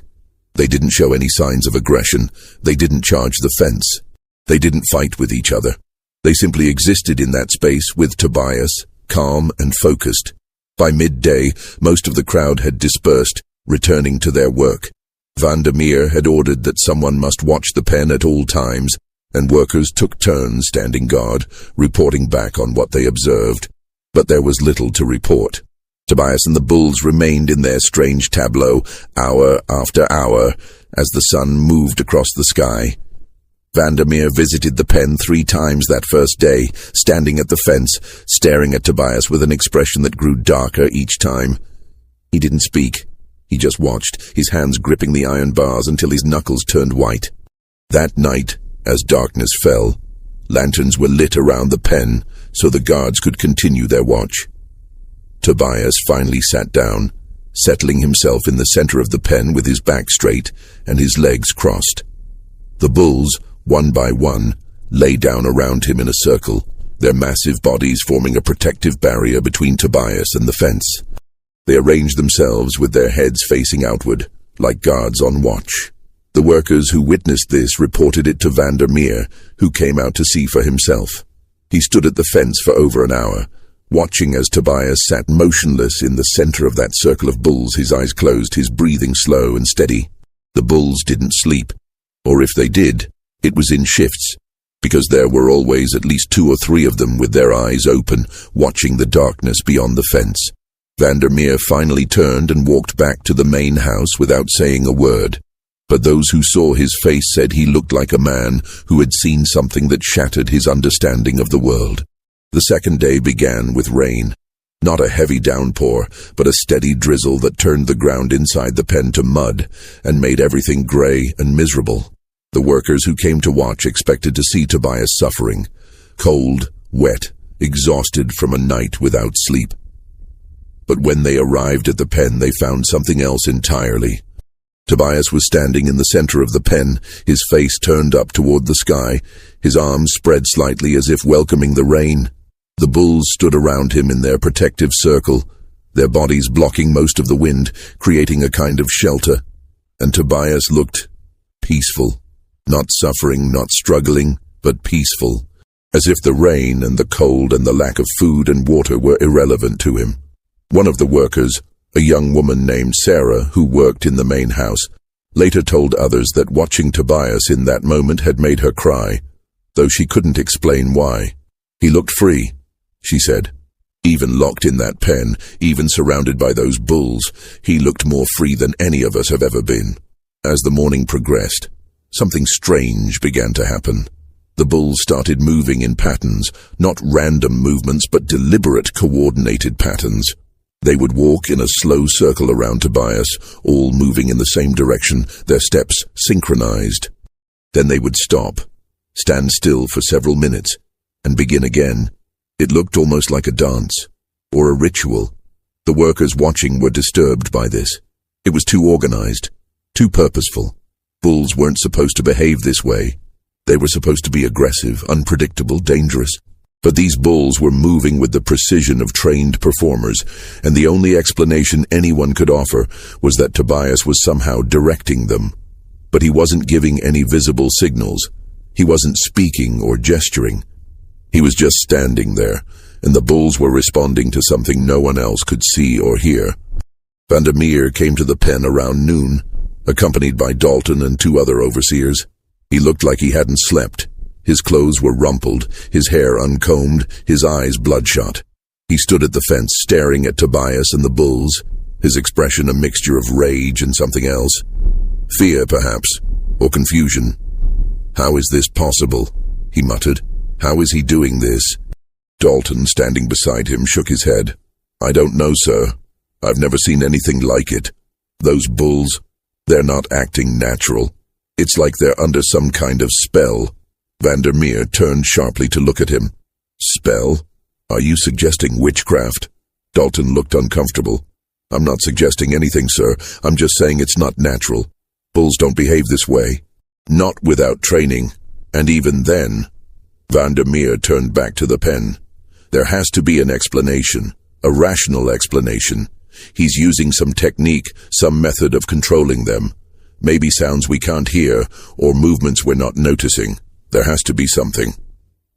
They didn't show any signs of aggression. They didn't charge the fence. They didn't fight with each other. They simply existed in that space with Tobias, calm and focused. By midday, most of the crowd had dispersed, returning to their work. Vandermeer had ordered that someone must watch the pen at all times, and workers took turns standing guard, reporting back on what they observed. But there was little to report. Tobias and the bulls remained in their strange tableau, hour after hour, as the sun moved across the sky. Vandermeer visited the pen 3 times that first day, standing at the fence, staring at Tobias with an expression that grew darker each time. He didn't speak. He just watched, his hands gripping the iron bars until his knuckles turned white. That night, as darkness fell, lanterns were lit around the pen so the guards could continue their watch. Tobias finally sat down, settling himself in the center of the pen with his back straight and his legs crossed. The bulls, one by one, lay down around him in a circle, their massive bodies forming a protective barrier between Tobias and the fence. They arranged themselves with their heads facing outward, like guards on watch. The workers who witnessed this reported it to Vandermeer, who came out to see for himself. He stood at the fence for over an hour, watching as Tobias sat motionless in the center of that circle of bulls, his eyes closed, his breathing slow and steady. The bulls didn't sleep, or if they did, it was in shifts, because there were always at least 2 or 3 of them with their eyes open, watching the darkness beyond the fence. Vandermeer finally turned and walked back to the main house without saying a word. but those who saw his face said he looked like a man who had seen something that shattered his understanding of the world. The second day began with rain. Not a heavy downpour, but a steady drizzle that turned the ground inside the pen to mud and made everything gray and miserable. The workers who came to watch expected to see Tobias suffering, cold, wet, exhausted from a night without sleep. But when they arrived at the pen, they found something else entirely. Tobias was standing in the center of the pen, his face turned up toward the sky, his arms spread slightly as if welcoming the rain. The bulls stood around him in their protective circle, their bodies blocking most of the wind, creating a kind of shelter. And Tobias looked peaceful, not suffering, not struggling, but peaceful, as if the rain and the cold and the lack of food and water were irrelevant to him. One of the workers, a young woman named Sarah, who worked in the main house, later told others that watching Tobias in that moment had made her cry, though she couldn't explain why. He looked free, she said. Even locked in that pen, even surrounded by those bulls, he looked more free than any of us have ever been. As the morning progressed, something strange began to happen. The bulls started moving in patterns, not random movements, but deliberate, coordinated patterns. They would walk in a slow circle around Tobias, all moving in the same direction, their steps synchronized. Then they would stop, stand still for several minutes, and begin again. It looked almost like a dance, or a ritual. The workers watching were disturbed by this. It was too organized, too purposeful. Bulls weren't supposed to behave this way. They were supposed to be aggressive, unpredictable, dangerous. But these bulls were moving with the precision of trained performers, and the only explanation anyone could offer was that Tobias was somehow directing them. But he wasn't giving any visible signals. He wasn't speaking or gesturing. He was just standing there, and the bulls were responding to something no one else could see or hear. Vandermeer came to the pen around noon, accompanied by Dalton and 2 other overseers. He looked like he hadn't slept. His clothes were rumpled, his hair uncombed, his eyes bloodshot. He stood at the fence staring at Tobias and the bulls, his expression a mixture of rage and something else. Fear, perhaps, or confusion. "How is this possible?" he muttered. "How is he doing this?" Dalton, standing beside him, shook his head. "I don't know, sir. I've never seen anything like it. Those bulls, they're not acting natural. It's like they're under some kind of spell." Vandermeer turned sharply to look at him. "Spell? Are you suggesting witchcraft?" Dalton looked uncomfortable. "I'm not suggesting anything, sir. I'm just saying it's not natural. Bulls don't behave this way. Not without training. And even then..." Vandermeer turned back to the pen. "There has to be an explanation, a rational explanation. He's using some technique, some method of controlling them. Maybe sounds we can't hear, or movements we're not noticing. There has to be something."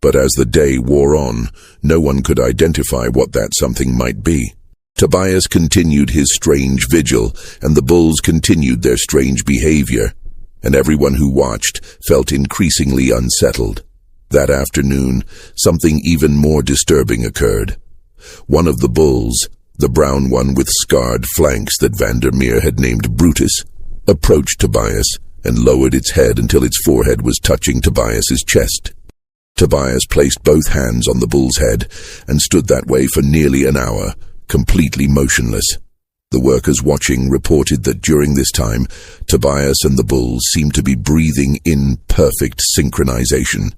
But as the day wore on, no one could identify what that something might be. Tobias continued his strange vigil, and the bulls continued their strange behavior, and everyone who watched felt increasingly unsettled. That afternoon, something even more disturbing occurred. One of the bulls, the brown one with scarred flanks that Vandermeer had named Brutus, approached Tobias and lowered its head until its forehead was touching Tobias's chest. Tobias placed both hands on the bull's head and stood that way for nearly an hour, completely motionless. The workers watching reported that during this time, Tobias and the bulls seemed to be breathing in perfect synchronization.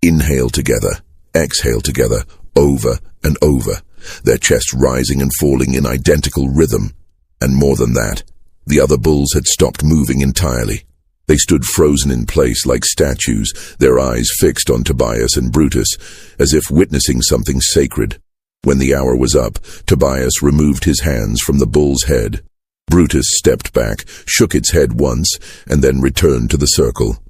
Inhale together, exhale together, over and over, their chests rising and falling in identical rhythm. And more than that, the other bulls had stopped moving entirely. They stood frozen in place like statues, their eyes fixed on Tobias and Brutus, as if witnessing something sacred. When the hour was up, Tobias removed his hands from the bull's head. Brutus stepped back, shook its head once, and then returned to the circle.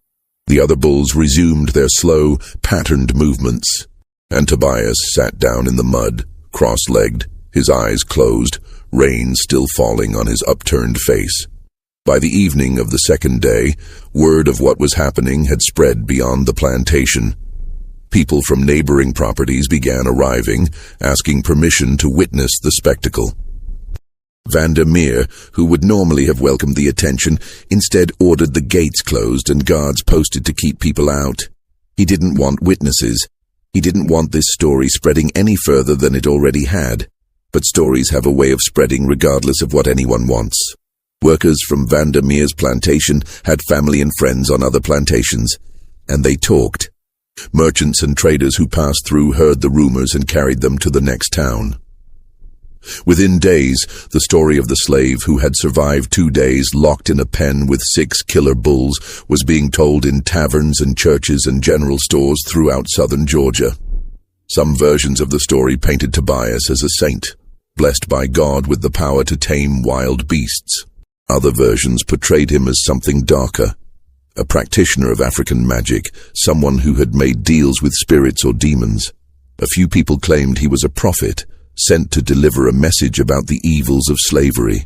The other bulls resumed their slow, patterned movements, and Tobias sat down in the mud, cross-legged, his eyes closed, rain still falling on his upturned face. By the evening of the second day, word of what was happening had spread beyond the plantation. People from neighboring properties began arriving, asking permission to witness the spectacle. Vandermeer, who would normally have welcomed the attention, instead ordered the gates closed and guards posted to keep people out. He didn't want witnesses. He didn't want this story spreading any further than it already had. But stories have a way of spreading regardless of what anyone wants. Workers from Vandermeer's plantation had family and friends on other plantations, and they talked. Merchants and traders who passed through heard the rumors and carried them to the next town. Within days, the story of the slave who had survived 2 days locked in a pen with 6 killer bulls was being told in taverns and churches and general stores throughout southern Georgia. Some versions of the story painted Tobias as a saint, blessed by God with the power to tame wild beasts. Other versions portrayed him as something darker, a practitioner of African magic, someone who had made deals with spirits or demons. A few people claimed he was a prophet, sent to deliver a message about the evils of slavery.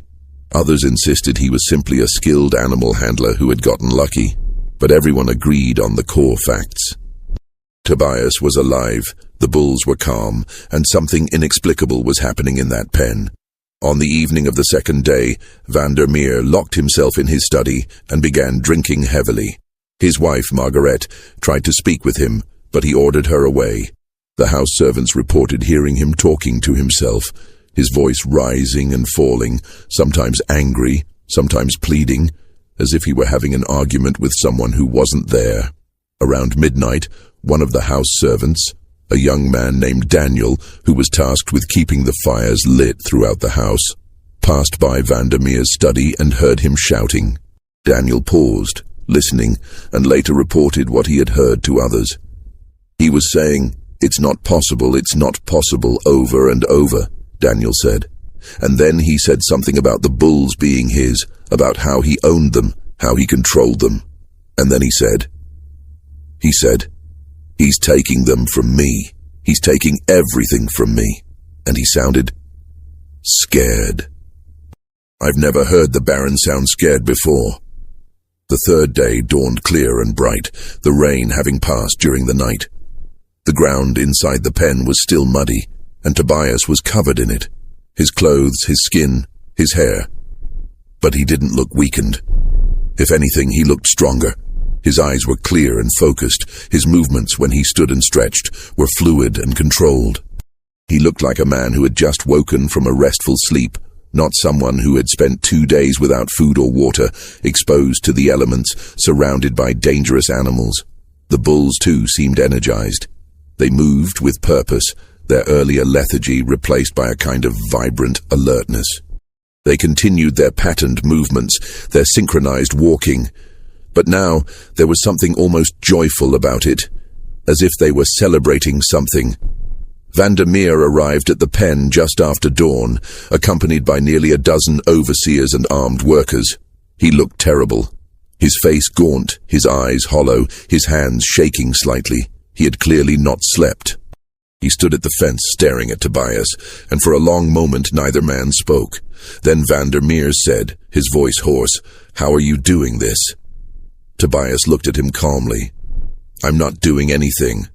Others insisted he was simply a skilled animal handler who had gotten lucky, but everyone agreed on the core facts. Tobias was alive, the bulls were calm, and something inexplicable was happening in that pen. On the evening of the second day, Vandermeer locked himself in his study and began drinking heavily. His wife, Margaret, tried to speak with him, but he ordered her away. The house servants reported hearing him talking to himself, his voice rising and falling, sometimes angry, sometimes pleading, as if he were having an argument with someone who wasn't there. Around midnight, one of the house servants, a young man named Daniel, who was tasked with keeping the fires lit throughout the house, passed by Vandermeer's study and heard him shouting. Daniel paused, listening, and later reported what he had heard to others. He was saying, it's not possible, over and over, Daniel said. And then he said something about the bulls being his, about how he owned them, how he controlled them. And then he said, he's taking them from me. He's taking everything from me. And he sounded scared. I've never heard the Baron sound scared before. The third day dawned clear and bright, the rain having passed during the night. The ground inside the pen was still muddy, and Tobias was covered in it. His clothes, his skin, his hair. But he didn't look weakened. If anything, he looked stronger. His eyes were clear and focused. His movements, when he stood and stretched, were fluid and controlled. He looked like a man who had just woken from a restful sleep, not someone who had spent 2 days without food or water, exposed to the elements, surrounded by dangerous animals. The bulls, too, seemed energized. They moved with purpose, their earlier lethargy replaced by a kind of vibrant alertness. They continued their patterned movements, their synchronized walking. But now there was something almost joyful about it, as if they were celebrating something. Vandermeer arrived at the pen just after dawn, accompanied by nearly a dozen overseers and armed workers. He looked terrible. His face gaunt, his eyes hollow, his hands shaking slightly. He had clearly not slept. He stood at the fence staring at Tobias, and for a long moment neither man spoke. Then Vandermeer said, his voice hoarse, "How are you doing this?" Tobias looked at him calmly. "I'm not doing anything.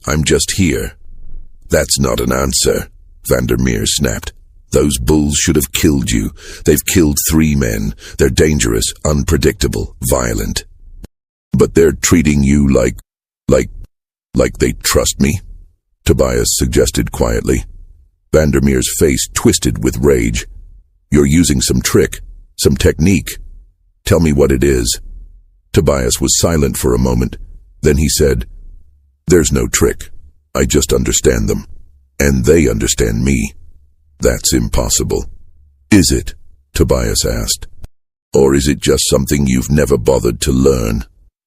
I'm just here." "That's not an answer," Vandermeer snapped. "Those bulls should have killed you. They've killed 3 men. They're dangerous, unpredictable, violent. But they're treating you like they trust me," Tobias suggested quietly. Vandermeer's face twisted with rage. "You're using some trick, some technique. Tell me what it is." Tobias was silent for a moment. Then he said, "There's no trick. I just understand them. And they understand me. That's impossible." "Is it?" Tobias asked. "Or is it just something you've never bothered to learn?"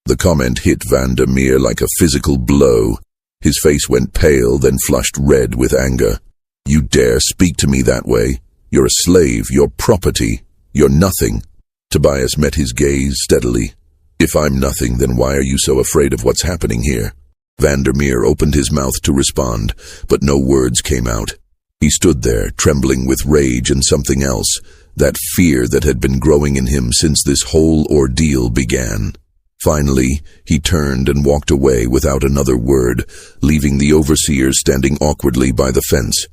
The comment hit Vandermeer like a physical blow. His face went pale, then flushed red with anger. "You dare speak to me that way? You're a slave, you're property, you're nothing." Tobias met his gaze steadily. "If I'm nothing, then why are you so afraid of what's happening here?" Vandermeer opened his mouth to respond, but no words came out. He stood there, trembling with rage and something else, that fear that had been growing in him since this whole ordeal began. Finally, he turned and walked away without another word, leaving the overseers standing awkwardly by the fence.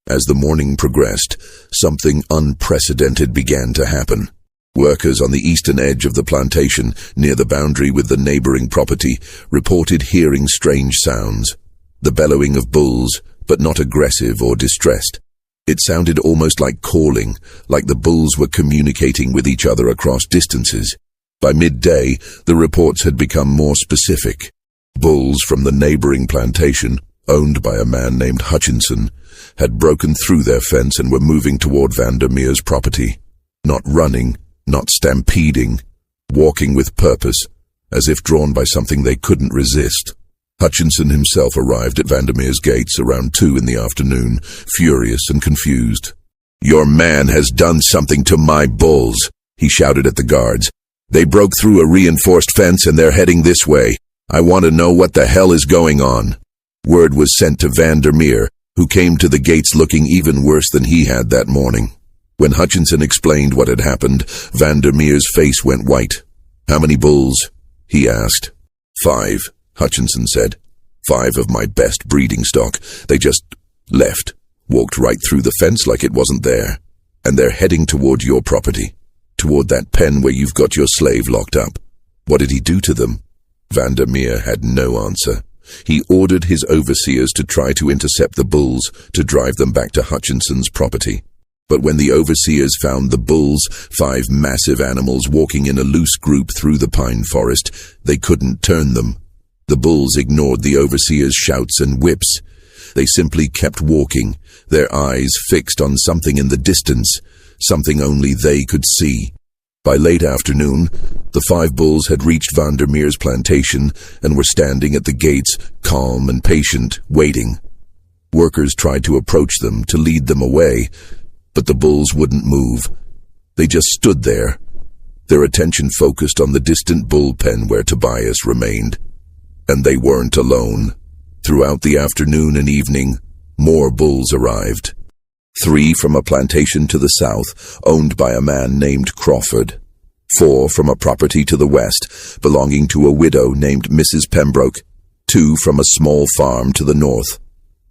As the morning progressed, something unprecedented began to happen. Workers on the eastern edge of the plantation, near the boundary with the neighboring property, reported hearing strange sounds. The bellowing of bulls, but not aggressive or distressed. It sounded almost like calling, like the bulls were communicating with each other across distances. By midday, the reports had become more specific. Bulls from the neighboring plantation, owned by a man named Hutchinson, had broken through their fence and were moving toward Vandermeer's property. Not running, not stampeding, walking with purpose, as if drawn by something they couldn't resist. Hutchinson himself arrived at Vandermeer's gates around 2 in the afternoon, furious and confused. "Your man has done something to my bulls," he shouted at the guards. "They broke through a reinforced fence and they're heading this way. I want to know what the hell is going on." Word was sent to Vandermeer, who came to the gates looking even worse than he had that morning. When Hutchinson explained what had happened, Vandermeer's face went white. "How many bulls?" he asked. 5, Hutchinson said. 5 of my best breeding stock. They just left, walked right through the fence like it wasn't there. And they're heading toward your property, toward that pen where you've got your slave locked up. What did he do to them?" Vandermeer had no answer. He ordered his overseers to try to intercept the bulls, to drive them back to Hutchinson's property. But when the overseers found the bulls, 5 massive animals walking in a loose group through the pine forest, they couldn't turn them. The bulls ignored the overseers' shouts and whips. They simply kept walking, their eyes fixed on something in the distance, something only they could see. By late afternoon, the 5 bulls had reached Vandermeer's plantation and were standing at the gates, calm and patient, waiting. Workers tried to approach them, to lead them away, but the bulls wouldn't move. They just stood there, their attention focused on the distant bullpen where Tobias remained. And they weren't alone. Throughout the afternoon and evening, more bulls arrived. 3 from a plantation to the south, owned by a man named Crawford. 4 from a property to the west, belonging to a widow named Mrs. Pembroke. 2 from a small farm to the north.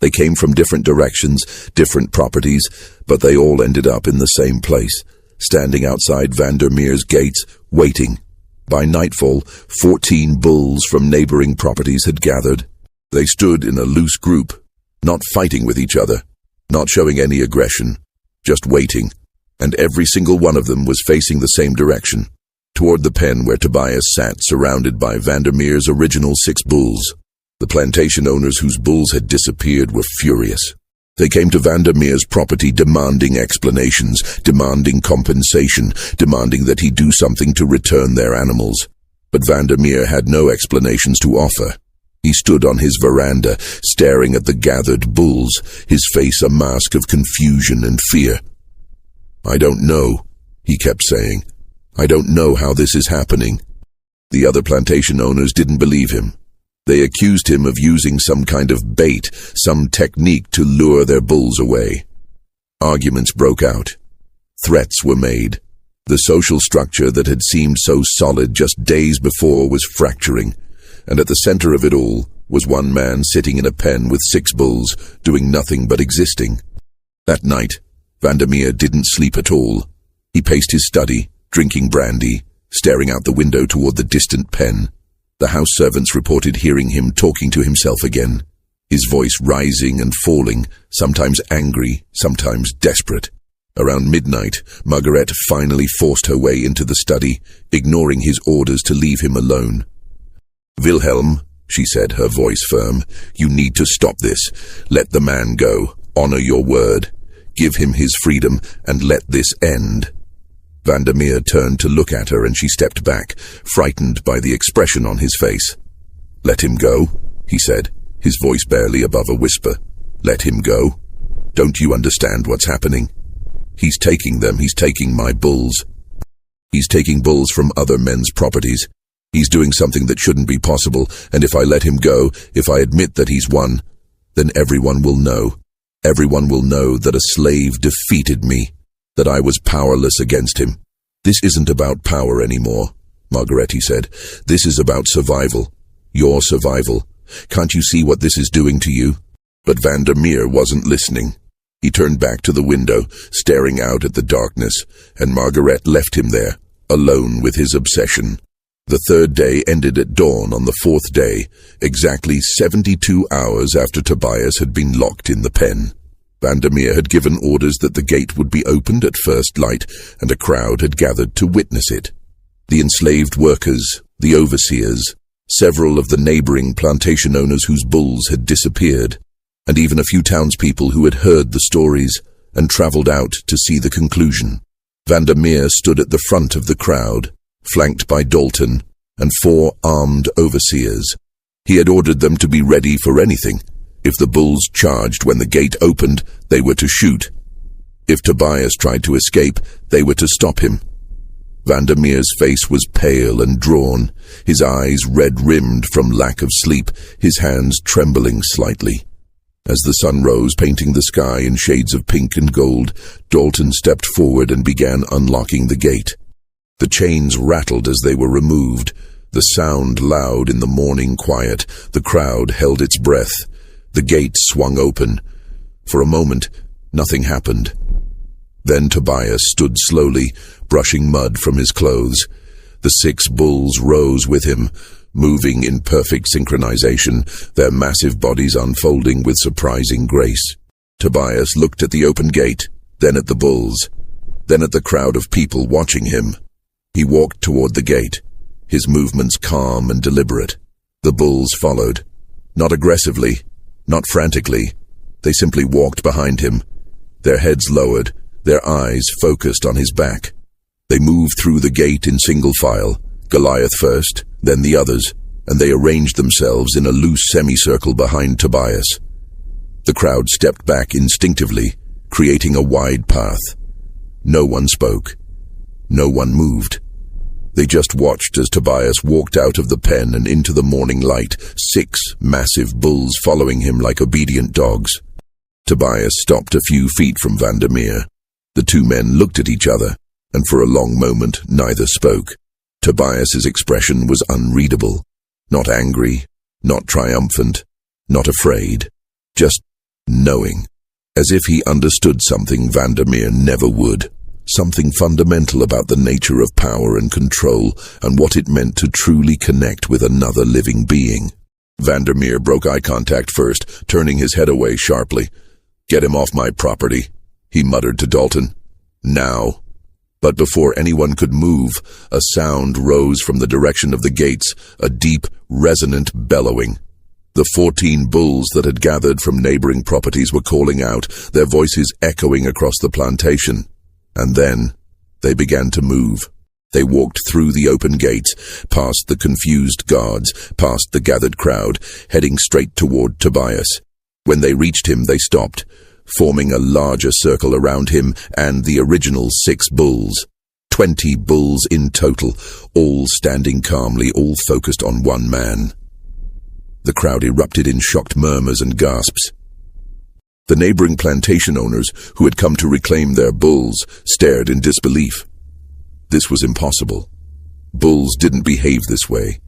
They came from different directions, different properties, but they all ended up in the same place, standing outside Vandermeer's gates, waiting. By nightfall, 14 bulls from neighboring properties had gathered. They stood in a loose group, not fighting with each other, not showing any aggression, just waiting, and every single one of them was facing the same direction, toward the pen where Tobias sat, surrounded by Vandermeer's original 6 bulls. The plantation owners whose bulls had disappeared were furious. They came to Vandermeer's property demanding explanations, demanding compensation, demanding that he do something to return their animals. But Vandermeer had no explanations to offer. He stood on his veranda, staring at the gathered bulls, his face a mask of confusion and fear. "I don't know," he kept saying. "I don't know how this is happening." The other plantation owners didn't believe him. They accused him of using some kind of bait, some technique to lure their bulls away. Arguments broke out. Threats were made. The social structure that had seemed so solid just days before was fracturing, and at the center of it all was one man sitting in a pen with 6 bulls, doing nothing but existing. That night, Vandermeer didn't sleep at all. He paced his study, drinking brandy, staring out the window toward the distant pen. The house servants reported hearing him talking to himself again, his voice rising and falling, sometimes angry, sometimes desperate. Around midnight, Margaret finally forced her way into the study, ignoring his orders to leave him alone. "Wilhelm," she said, her voice firm, "you need to stop this. Let the man go. Honor your word. Give him his freedom, and let this end." Vandermeer turned to look at her and she stepped back, frightened by the expression on his face. "Let him go," he said, his voice barely above a whisper. "Let him go. Don't you understand what's happening? He's taking them. He's taking my bulls. He's taking bulls from other men's properties. He's doing something that shouldn't be possible, and if I let him go, if I admit that he's won, then everyone will know. Everyone will know that a slave defeated me, that I was powerless against him. This isn't about power anymore," Margaretti said. "This is about survival. Your survival. Can't you see what this is doing to you?" But Vandermeer wasn't listening. He turned back to the window, staring out at the darkness, and Margaret left him there, alone with his obsession. The third day ended at dawn on the fourth day, exactly 72 hours after Tobias had been locked in the pen. Vandermeer had given orders that the gate would be opened at first light, and a crowd had gathered to witness it. The enslaved workers, the overseers, several of the neighboring plantation owners whose bulls had disappeared, and even a few townspeople who had heard the stories and traveled out to see the conclusion. Vandermeer stood at the front of the crowd, flanked by Dalton and 4 armed overseers. He had ordered them to be ready for anything. If the bulls charged when the gate opened, they were to shoot. If Tobias tried to escape, they were to stop him. Vandermeer's face was pale and drawn, his eyes red-rimmed from lack of sleep, his hands trembling slightly. As the sun rose, painting the sky in shades of pink and gold, Dalton stepped forward and began unlocking the gate. The chains rattled as they were removed, the sound loud in the morning quiet. The crowd held its breath. The gate swung open. For a moment, nothing happened. Then Tobias stood slowly, brushing mud from his clothes. The 6 bulls rose with him, moving in perfect synchronization, their massive bodies unfolding with surprising grace. Tobias looked at the open gate, then at the bulls, then at the crowd of people watching him. He walked toward the gate, his movements calm and deliberate. The bulls followed, not aggressively, not frantically. They simply walked behind him, their heads lowered, their eyes focused on his back. They moved through the gate in single file, Goliath first, then the others, and they arranged themselves in a loose semicircle behind Tobias. The crowd stepped back instinctively, creating a wide path. No one spoke. No one moved. They just watched as Tobias walked out of the pen and into the morning light, 6 massive bulls following him like obedient dogs. Tobias stopped a few feet from Vandermeer. The 2 men looked at each other, and for a long moment neither spoke. Tobias's expression was unreadable. Not angry, not triumphant, not afraid. Just knowing. As if he understood something Vandermeer never would. Something fundamental about the nature of power and control, and what it meant to truly connect with another living being. Vandermeer broke eye contact first, turning his head away sharply. "Get him off my property," he muttered to Dalton. "Now." But before anyone could move, a sound rose from the direction of the gates, a deep, resonant bellowing. The 14 bulls that had gathered from neighboring properties were calling out, their voices echoing across the plantation. And then, they began to move. They walked through the open gates, past the confused guards, past the gathered crowd, heading straight toward Tobias. When they reached him, they stopped, forming a larger circle around him and the original 6 bulls. 20 bulls in total, all standing calmly, all focused on one man. The crowd erupted in shocked murmurs and gasps. The neighboring plantation owners, who had come to reclaim their bulls, stared in disbelief. This was impossible. Bulls didn't behave this way.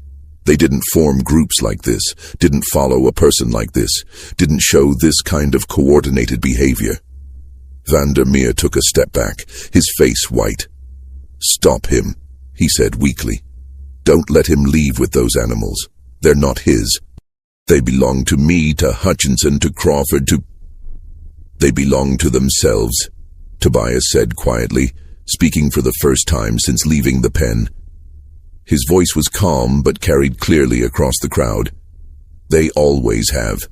They didn't form groups like this, didn't follow a person like this, didn't show this kind of coordinated behavior. Vandermeer took a step back, his face white. "Stop him," he said weakly. "Don't let him leave with those animals. They're not his. They belong to me, to Hutchinson, to Crawford, to—" "They belong to themselves," Tobias said quietly, speaking for the first time since leaving the pen. His voice was calm but carried clearly across the crowd. "They always have.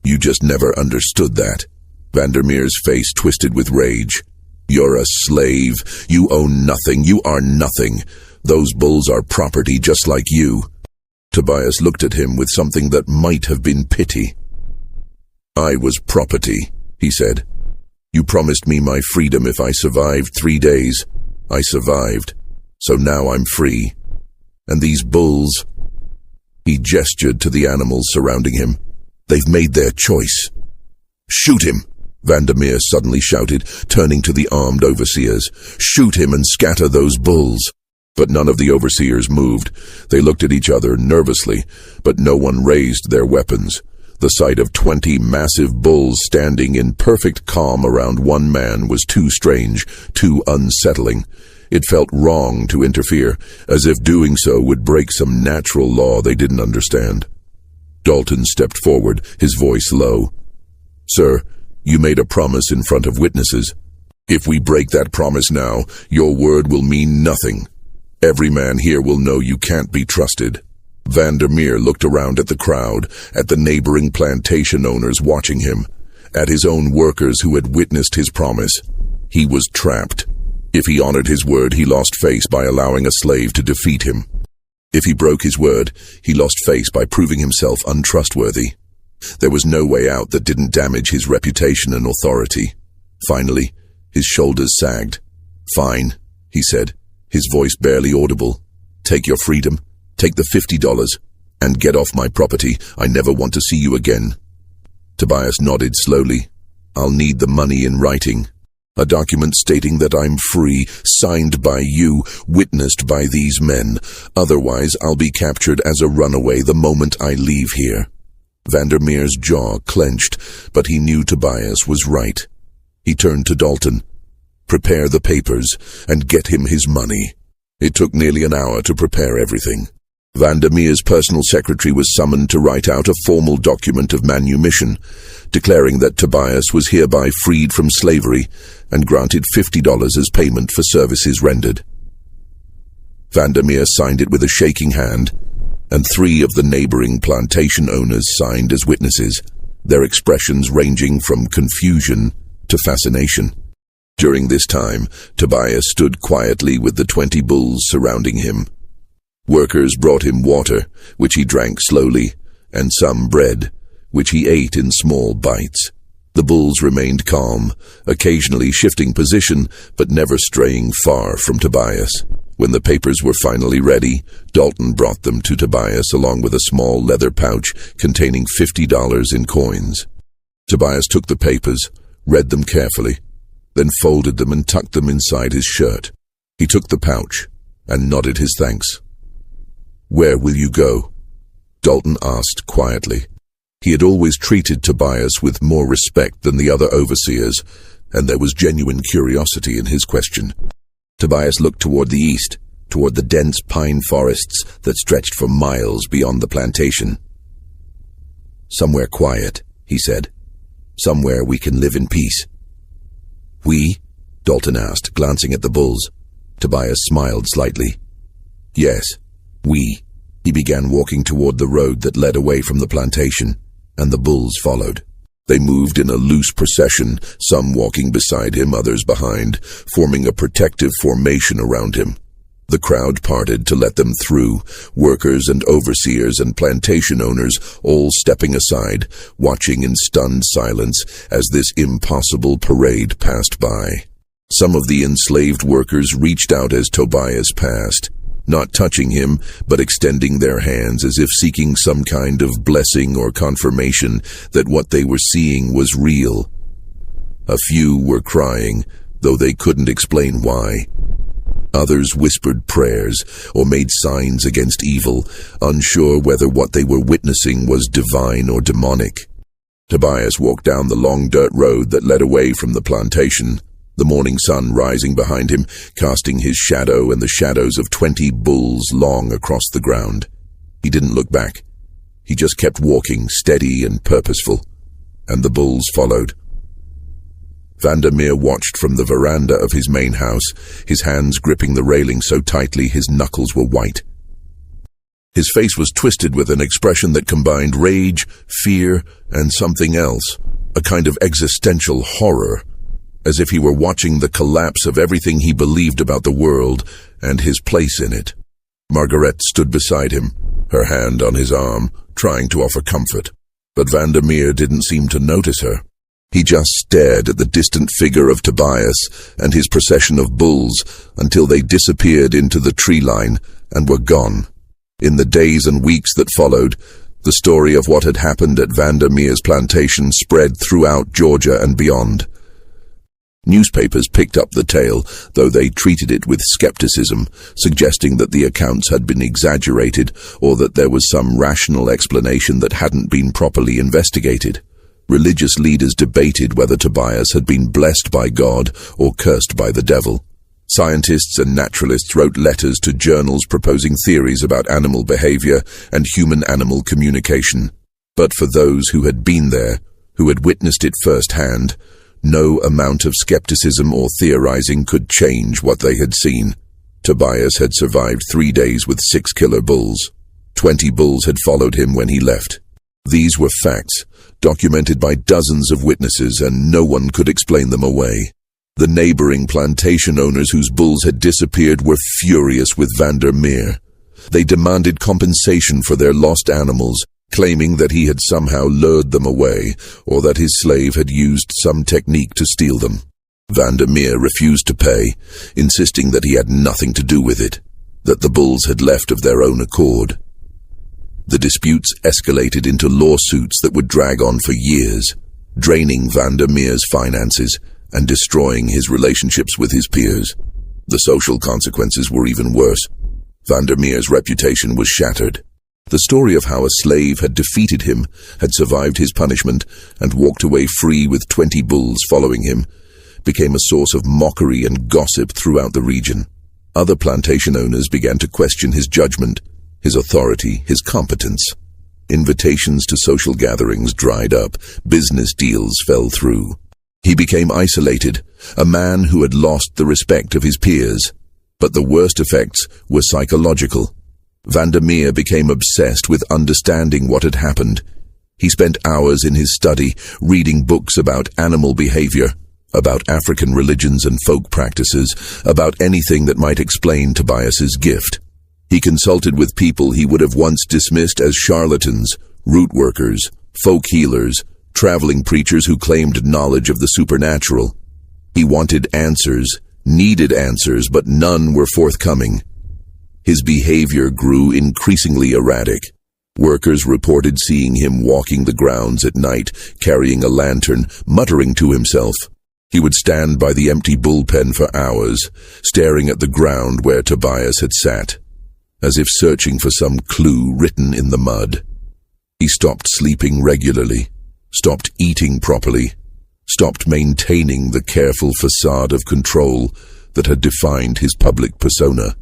You just never understood that." Vandermeer's face twisted with rage. "You're a slave. You own nothing. You are nothing. Those bulls are property just like you." Tobias looked at him with something that might have been pity. "I was property," he said. "You promised me my freedom if I survived 3 days. I survived. So now I'm free. And these bulls—" He gestured to the animals surrounding him. "They've made their choice." "Shoot him!" Vandermeer suddenly shouted, turning to the armed overseers. "Shoot him and scatter those bulls." But none of the overseers moved. They looked at each other nervously, but no one raised their weapons. The sight of 20 massive bulls standing in perfect calm around one man was too strange, too unsettling. It felt wrong to interfere, as if doing so would break some natural law they didn't understand. Dalton stepped forward, his voice low. "Sir, you made a promise in front of witnesses. If we break that promise now, your word will mean nothing. Every man here will know you can't be trusted." Vandermeer looked around at the crowd, at the neighboring plantation owners watching him, at his own workers who had witnessed his promise. He was trapped. If he honored his word, he lost face by allowing a slave to defeat him. If he broke his word, he lost face by proving himself untrustworthy. There was no way out that didn't damage his reputation and authority. Finally, his shoulders sagged. "Fine," he said, his voice barely audible. "Take your freedom. Take the $50, and get off my property. I never want to see you again." Tobias nodded slowly. "I'll need the money in writing. A document stating that I'm free, signed by you, witnessed by these men. Otherwise, I'll be captured as a runaway the moment I leave here." Vandermeer's jaw clenched, but he knew Tobias was right. He turned to Dalton. "Prepare the papers, and get him his money." It took nearly an hour to prepare everything. Vandermeer's personal secretary was summoned to write out a formal document of manumission, declaring that Tobias was hereby freed from slavery and granted $50 as payment for services rendered. Vandermeer signed it with a shaking hand, and 3 of the neighboring plantation owners signed as witnesses, their expressions ranging from confusion to fascination. During this time, Tobias stood quietly with the 20 bulls surrounding him. Workers brought him water, which he drank slowly, and some bread, which he ate in small bites. The bulls remained calm, occasionally shifting position, but never straying far from Tobias. When the papers were finally ready, Dalton brought them to Tobias along with a small leather pouch containing $50 in coins. Tobias took the papers, read them carefully, then folded them and tucked them inside his shirt. He took the pouch and nodded his thanks. "Where will you go?" Dalton asked quietly. He had always treated Tobias with more respect than the other overseers, and there was genuine curiosity in his question. Tobias looked toward the east, toward the dense pine forests that stretched for miles beyond the plantation. "Somewhere quiet," he said. "Somewhere we can live in peace." "We?" Dalton asked, glancing at the bulls. Tobias smiled slightly. "Yes, we." He began walking toward the road that led away from the plantation, and the bulls followed. They moved in a loose procession, some walking beside him, others behind, forming a protective formation around him. The crowd parted to let them through, workers and overseers and plantation owners all stepping aside, watching in stunned silence as this impossible parade passed by. Some of the enslaved workers reached out as Tobias passed, not touching him, but extending their hands as if seeking some kind of blessing or confirmation that what they were seeing was real. A few were crying, though they couldn't explain why. Others whispered prayers or made signs against evil, unsure whether what they were witnessing was divine or demonic. Tobias walked down the long dirt road that led away from the plantation, the morning sun rising behind him, casting his shadow and the shadows of 20 bulls long across the ground. He didn't look back. He just kept walking, steady and purposeful, and the bulls followed. Vandermeer watched from the veranda of his main house, his hands gripping the railing so tightly his knuckles were white. His face was twisted with an expression that combined rage, fear, and something else, a kind of existential horror, as if he were watching the collapse of everything he believed about the world and his place in it. Margaret stood beside him, her hand on his arm, trying to offer comfort, but Vandermeer didn't seem to notice her. He just stared at the distant figure of Tobias and his procession of bulls until they disappeared into the tree line and were gone. In the days and weeks that followed, the story of what had happened at Vandermeer's plantation spread throughout Georgia and beyond. Newspapers picked up the tale, though they treated it with skepticism, suggesting that the accounts had been exaggerated or that there was some rational explanation that hadn't been properly investigated. Religious leaders debated whether Tobias had been blessed by God or cursed by the devil. Scientists and naturalists wrote letters to journals proposing theories about animal behavior and human-animal communication. But for those who had been there, who had witnessed it firsthand, no amount of skepticism or theorizing could change what they had seen. Tobias had survived 3 days with 6 killer bulls. 20 bulls had followed him when he left. These were facts, documented by dozens of witnesses, and no one could explain them away. The neighboring plantation owners whose bulls had disappeared were furious with Vandermeer. They demanded compensation for their lost animals, claiming that he had somehow lured them away, or that his slave had used some technique to steal them. Vandermeer refused to pay, insisting that he had nothing to do with it, that the bulls had left of their own accord. The disputes escalated into lawsuits that would drag on for years, draining Vandermeer's finances and destroying his relationships with his peers. The social consequences were even worse. Vandermeer's reputation was shattered. The story of how a slave had defeated him, had survived his punishment, and walked away free with 20 bulls following him, became a source of mockery and gossip throughout the region. Other plantation owners began to question his judgment, his authority, his competence. Invitations to social gatherings dried up, business deals fell through. He became isolated, a man who had lost the respect of his peers. But the worst effects were psychological. Vandermeer became obsessed with understanding what had happened. He spent hours in his study, reading books about animal behavior, about African religions and folk practices, about anything that might explain Tobias's gift. He consulted with people he would have once dismissed as charlatans, root workers, folk healers, traveling preachers who claimed knowledge of the supernatural. He wanted answers, needed answers, but none were forthcoming. His behavior grew increasingly erratic. Workers reported seeing him walking the grounds at night, carrying a lantern, muttering to himself. He would stand by the empty bullpen for hours, staring at the ground where Tobias had sat, as if searching for some clue written in the mud. He stopped sleeping regularly, stopped eating properly, stopped maintaining the careful facade of control that had defined his public persona.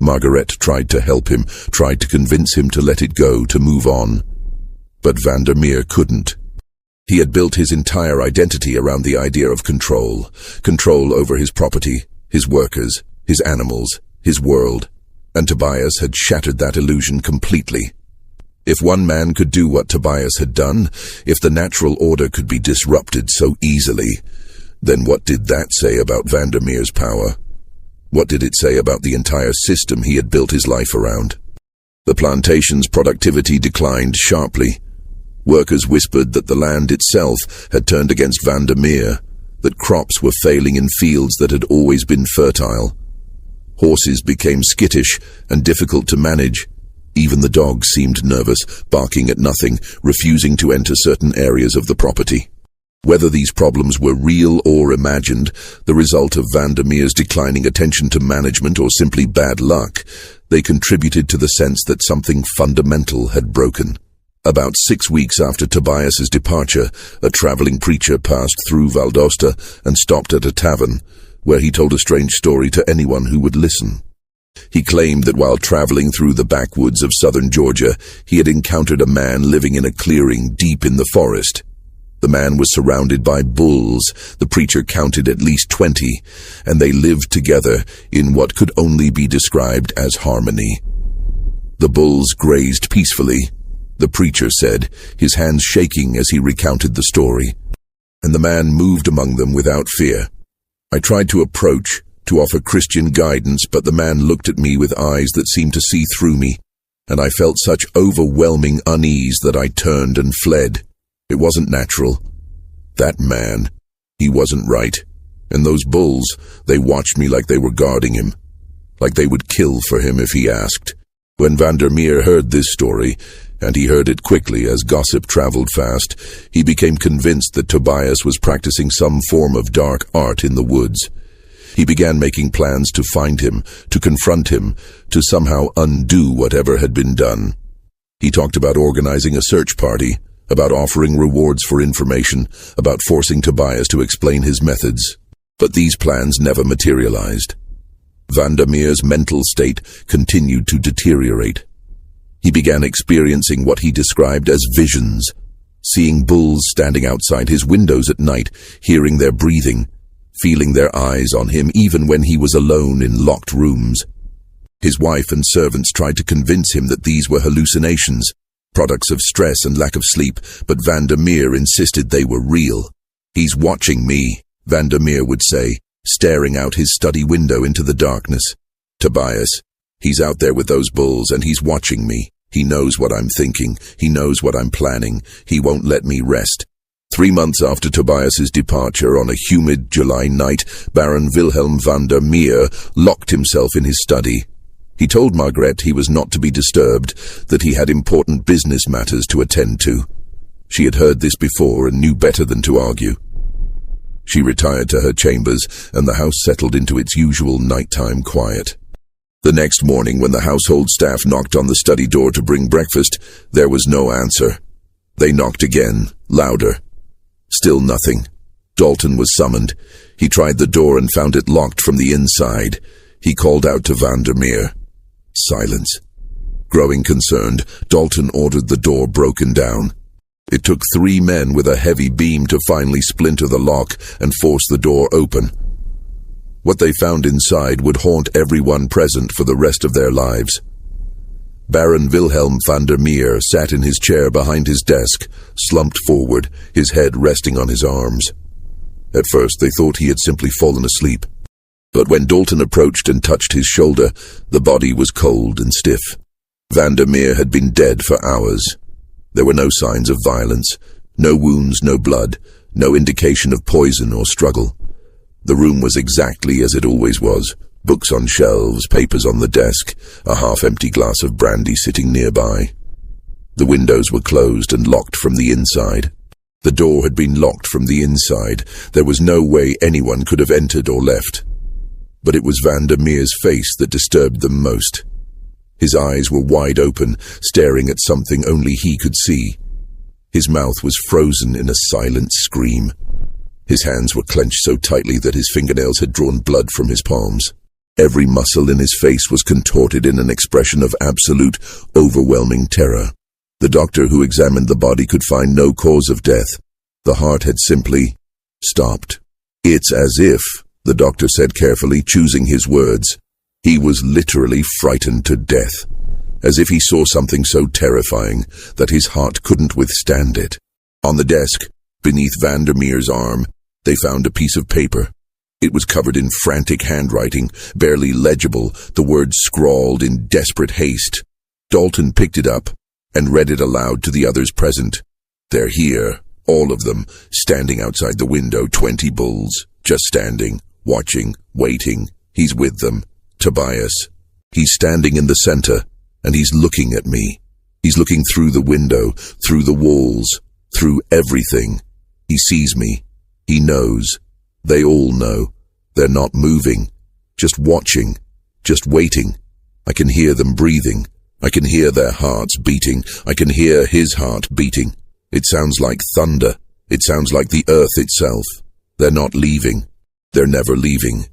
Margaret tried to help him, tried to convince him to let it go, to move on. But Vandermeer couldn't. He had built his entire identity around the idea of control over his property, his workers, his animals, his world, and Tobias had shattered that illusion completely. If one man could do what Tobias had done, if the natural order could be disrupted so easily, then what did that say about Vandermeer's power? What did it say about the entire system he had built his life around? The plantation's productivity declined sharply. Workers whispered that the land itself had turned against Vandermeer, that crops were failing in fields that had always been fertile. Horses became skittish and difficult to manage. Even the dogs seemed nervous, barking at nothing, refusing to enter certain areas of the property. Whether these problems were real or imagined, the result of Vandermeer's declining attention to management or simply bad luck, they contributed to the sense that something fundamental had broken. About 6 weeks after Tobias's departure, a traveling preacher passed through Valdosta and stopped at a tavern, where he told a strange story to anyone who would listen. He claimed that while traveling through the backwoods of southern Georgia, he had encountered a man living in a clearing deep in the forest. The man was surrounded by bulls. The preacher counted at least 20, and they lived together in what could only be described as harmony. The bulls grazed peacefully, the preacher said, his hands shaking as he recounted the story, and the man moved among them without fear. I tried to approach, to offer Christian guidance, but the man looked at me with eyes that seemed to see through me, and I felt such overwhelming unease that I turned and fled. It wasn't natural. That man, he wasn't right. And those bulls, they watched me like they were guarding him, like they would kill for him if he asked. When Vandermeer heard this story, and he heard it quickly as gossip traveled fast. He became convinced that Tobias was practicing some form of dark art in the woods. He began making plans to find him, to confront him, to somehow undo whatever had been done. He talked about organizing a search party, about offering rewards for information, about forcing Tobias to explain his methods. But these plans never materialized. Vandermeer's mental state continued to deteriorate. He began experiencing what he described as visions, seeing bulls standing outside his windows at night, hearing their breathing, feeling their eyes on him even when he was alone in locked rooms. His wife and servants tried to convince him that these were hallucinations, products of stress and lack of sleep, but Vandermeer insisted they were real. "He's watching me," Vandermeer would say, staring out his study window into the darkness. "Tobias, he's out there with those bulls and he's watching me. He knows what I'm thinking. He knows what I'm planning. He won't let me rest." 3 months after Tobias's departure, on a humid July night, Baron Wilhelm Vandermeer locked himself in his study. He told Margrethe he was not to be disturbed, that he had important business matters to attend to. She had heard this before and knew better than to argue. She retired to her chambers, and the house settled into its usual nighttime quiet. The next morning, when the household staff knocked on the study door to bring breakfast, there was no answer. They knocked again, louder. Still nothing. Dalton was summoned. He tried the door and found it locked from the inside. He called out to Vandermeer. Silence. Growing concerned, Dalton ordered the door broken down. It took 3 men with a heavy beam to finally splinter the lock and force the door open. What they found inside would haunt everyone present for the rest of their lives. Baron Wilhelm Vandermeer sat in his chair behind his desk, slumped forward, his head resting on his arms. At first they thought he had simply fallen asleep. But when Dalton approached and touched his shoulder, the body was cold and stiff. Vandermeer had been dead for hours. There were no signs of violence, no wounds, no blood, no indication of poison or struggle. The room was exactly as it always was. Books on shelves, papers on the desk, a half-empty glass of brandy sitting nearby. The windows were closed and locked from the inside. The door had been locked from the inside. There was no way anyone could have entered or left. But it was Vandermeer's face that disturbed them most. His eyes were wide open, staring at something only he could see. His mouth was frozen in a silent scream. His hands were clenched so tightly that his fingernails had drawn blood from his palms. Every muscle in his face was contorted in an expression of absolute, overwhelming terror. The doctor who examined the body could find no cause of death. The heart had simply stopped. "It's as if," the doctor said carefully, choosing his words, "he was literally frightened to death, as if he saw something so terrifying that his heart couldn't withstand it." On the desk, beneath Vandermeer's arm, they found a piece of paper. It was covered in frantic handwriting, barely legible, the words scrawled in desperate haste. Dalton picked it up and read it aloud to the others present. "They're here, all of them, standing outside the window, 20 bulls, just standing, watching, waiting. He's with them. Tobias. He's standing in the center, and he's looking at me. He's looking through the window, through the walls, through everything. He sees me. He knows. They all know. They're not moving, just watching, just waiting. I can hear them breathing. I can hear their hearts beating. I can hear his heart beating. It sounds like thunder. It sounds like the earth itself. They're not leaving. They're never leaving.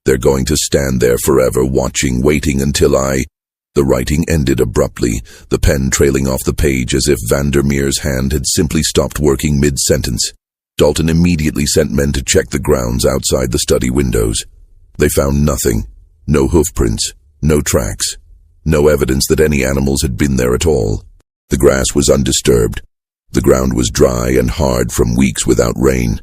They're going to stand there forever, watching, waiting until I—" The writing ended abruptly, the pen trailing off the page as if Vandermeer's hand had simply stopped working mid-sentence. Dalton immediately sent men to check the grounds outside the study windows. They found nothing. No hoofprints, no tracks, no evidence that any animals had been there at all. The grass was undisturbed. The ground was dry and hard from weeks without rain.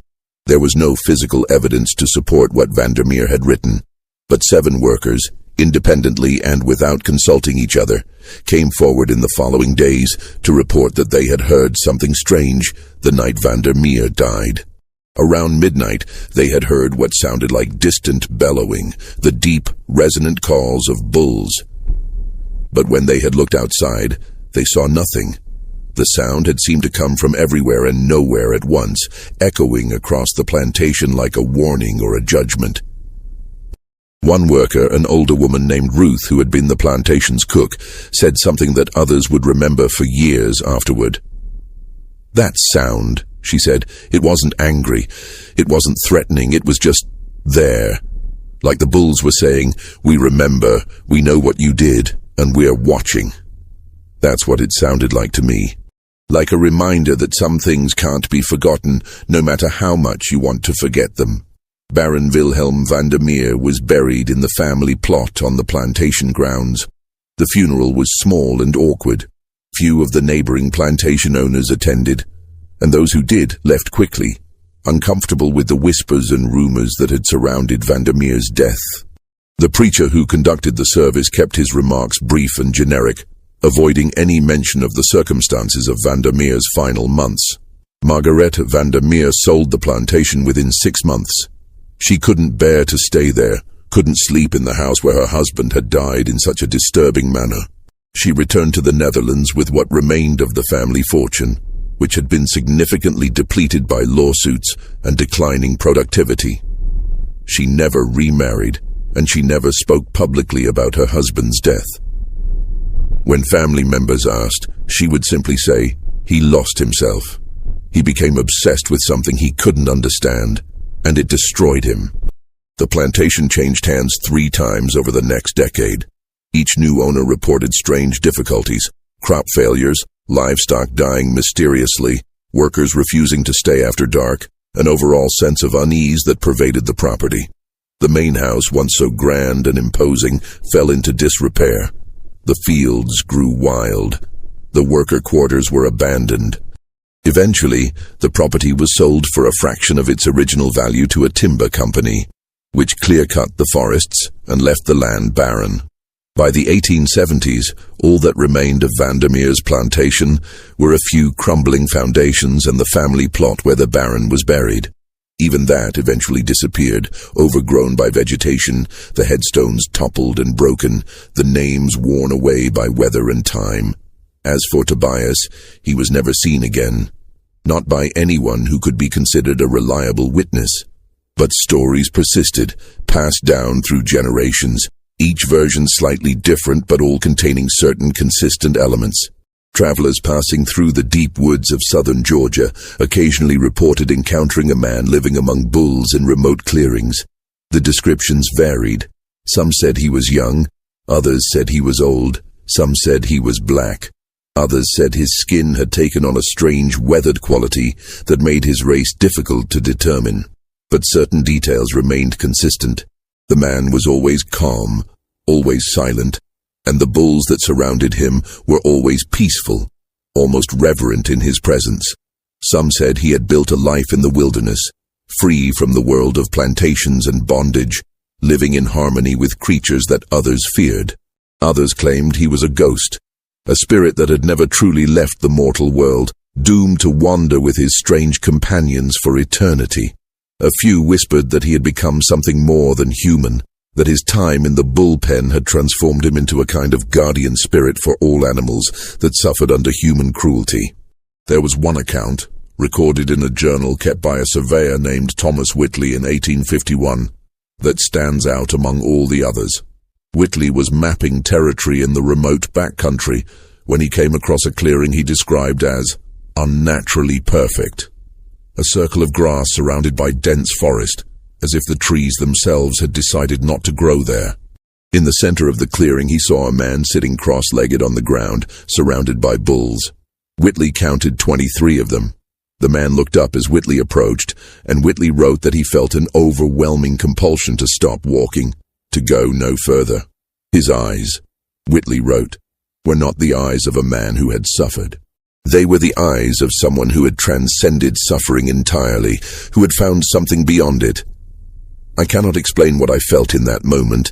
There was no physical evidence to support what Vandermeer had written. But 7 workers, independently and without consulting each other, came forward in the following days to report that they had heard something strange the night Vandermeer died. Around midnight, they had heard what sounded like distant bellowing, the deep, resonant calls of bulls. But when they had looked outside, they saw nothing. The sound had seemed to come from everywhere and nowhere at once, echoing across the plantation like a warning or a judgment. One worker, an older woman named Ruth, who had been the plantation's cook, said something that others would remember for years afterward. "That sound," she said, "it wasn't angry, it wasn't threatening, it was just there. Like the bulls were saying, 'We remember, we know what you did, and we're watching.' That's what it sounded like to me. Like a reminder that some things can't be forgotten, no matter how much you want to forget them." Baron Wilhelm van der Meer was buried in the family plot on the plantation grounds. The funeral was small and awkward. Few of the neighboring plantation owners attended, and those who did left quickly, uncomfortable with the whispers and rumors that had surrounded van der Meer's death. The preacher who conducted the service kept his remarks brief and generic, avoiding any mention of the circumstances of van der Meer's final months. Margaret van der Meer sold the plantation within 6 months. She couldn't bear to stay there, couldn't sleep in the house where her husband had died in such a disturbing manner. She returned to the Netherlands with what remained of the family fortune, which had been significantly depleted by lawsuits and declining productivity. She never remarried, and she never spoke publicly about her husband's death. When family members asked, she would simply say, "He lost himself. He became obsessed with something he couldn't understand, and it destroyed him." The plantation changed hands 3 times over the next decade. Each new owner reported strange difficulties, crop failures, livestock dying mysteriously, workers refusing to stay after dark, an overall sense of unease that pervaded the property. The main house, once so grand and imposing, fell into disrepair. The fields grew wild. The worker quarters were abandoned. Eventually, the property was sold for a fraction of its original value to a timber company, which clear-cut the forests and left the land barren. By the 1870s, all that remained of van der Meer's plantation were a few crumbling foundations and the family plot where the baron was buried. Even that eventually disappeared, overgrown by vegetation, the headstones toppled and broken, the names worn away by weather and time. As for Tobias, he was never seen again, not by anyone who could be considered a reliable witness. But stories persisted, passed down through generations, each version slightly different but all containing certain consistent elements. Travelers passing through the deep woods of southern Georgia occasionally reported encountering a man living among bulls in remote clearings. The descriptions varied. Some said he was young, others said he was old, some said he was black. Others said his skin had taken on a strange weathered quality that made his race difficult to determine. But certain details remained consistent. The man was always calm, always silent, and the bulls that surrounded him were always peaceful, almost reverent in his presence. Some said he had built a life in the wilderness, free from the world of plantations and bondage, living in harmony with creatures that others feared. Others claimed he was a ghost, a spirit that had never truly left the mortal world, doomed to wander with his strange companions for eternity. A few whispered that he had become something more than human, that his time in the bullpen had transformed him into a kind of guardian spirit for all animals that suffered under human cruelty. There was one account, recorded in a journal kept by a surveyor named Thomas Whitley in 1851, that stands out among all the others. Whitley was mapping territory in the remote backcountry when he came across a clearing he described as unnaturally perfect. A circle of grass surrounded by dense forest, as if the trees themselves had decided not to grow there. In the center of the clearing he saw a man sitting cross-legged on the ground, surrounded by bulls. Whitley counted 23 of them. The man looked up as Whitley approached, and Whitley wrote that he felt an overwhelming compulsion to stop walking, to go no further. His eyes, Whitley wrote, were not the eyes of a man who had suffered. They were the eyes of someone who had transcended suffering entirely, who had found something beyond it. I cannot explain what I felt in that moment,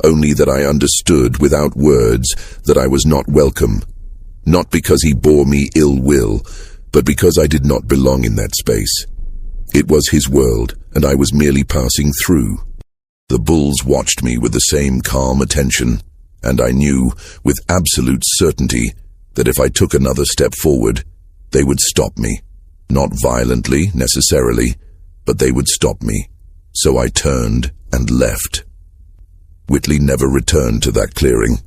only that I understood without words that I was not welcome, not because he bore me ill will, but because I did not belong in that space. It was his world, and I was merely passing through. The bulls watched me with the same calm attention, and I knew, with absolute certainty, that if I took another step forward, they would stop me. Not violently, necessarily, but they would stop me. So I turned and left. Whitley never returned to that clearing,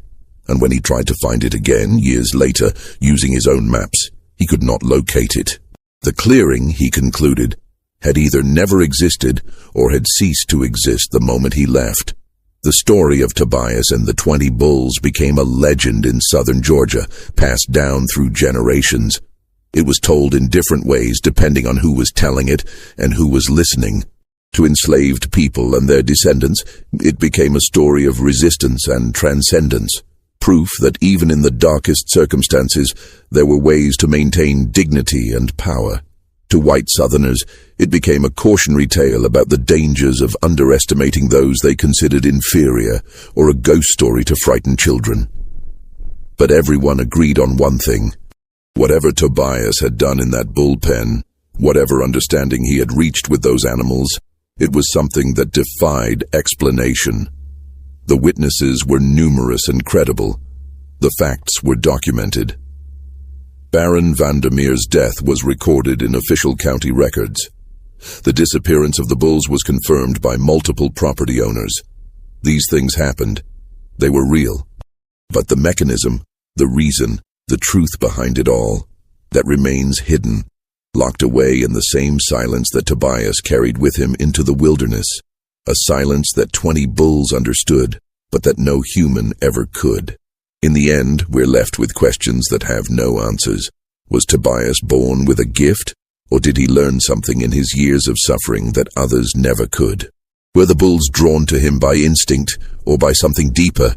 and when he tried to find it again, years later, using his own maps, he could not locate it. The clearing, he concluded, had either never existed or had ceased to exist the moment he left. The story of Tobias and the 20 bulls became a legend in southern Georgia, passed down through generations. It was told in different ways depending on who was telling it and who was listening. To enslaved people and their descendants, it became a story of resistance and transcendence, proof that even in the darkest circumstances, there were ways to maintain dignity and power. To white Southerners, it became a cautionary tale about the dangers of underestimating those they considered inferior, or a ghost story to frighten children. But everyone agreed on one thing. Whatever Tobias had done in that bullpen, whatever understanding he had reached with those animals, it was something that defied explanation. The witnesses were numerous and credible. The facts were documented. Baron Vandermeer's death was recorded in official county records. The disappearance of the bulls was confirmed by multiple property owners. These things happened. They were real. But the mechanism, the reason, the truth behind it all, that remains hidden, locked away in the same silence that Tobias carried with him into the wilderness, a silence that 20 bulls understood, but that no human ever could. In the end, we're left with questions that have no answers. Was Tobias born with a gift, or did he learn something in his years of suffering that others never could? Were the bulls drawn to him by instinct, or by something deeper,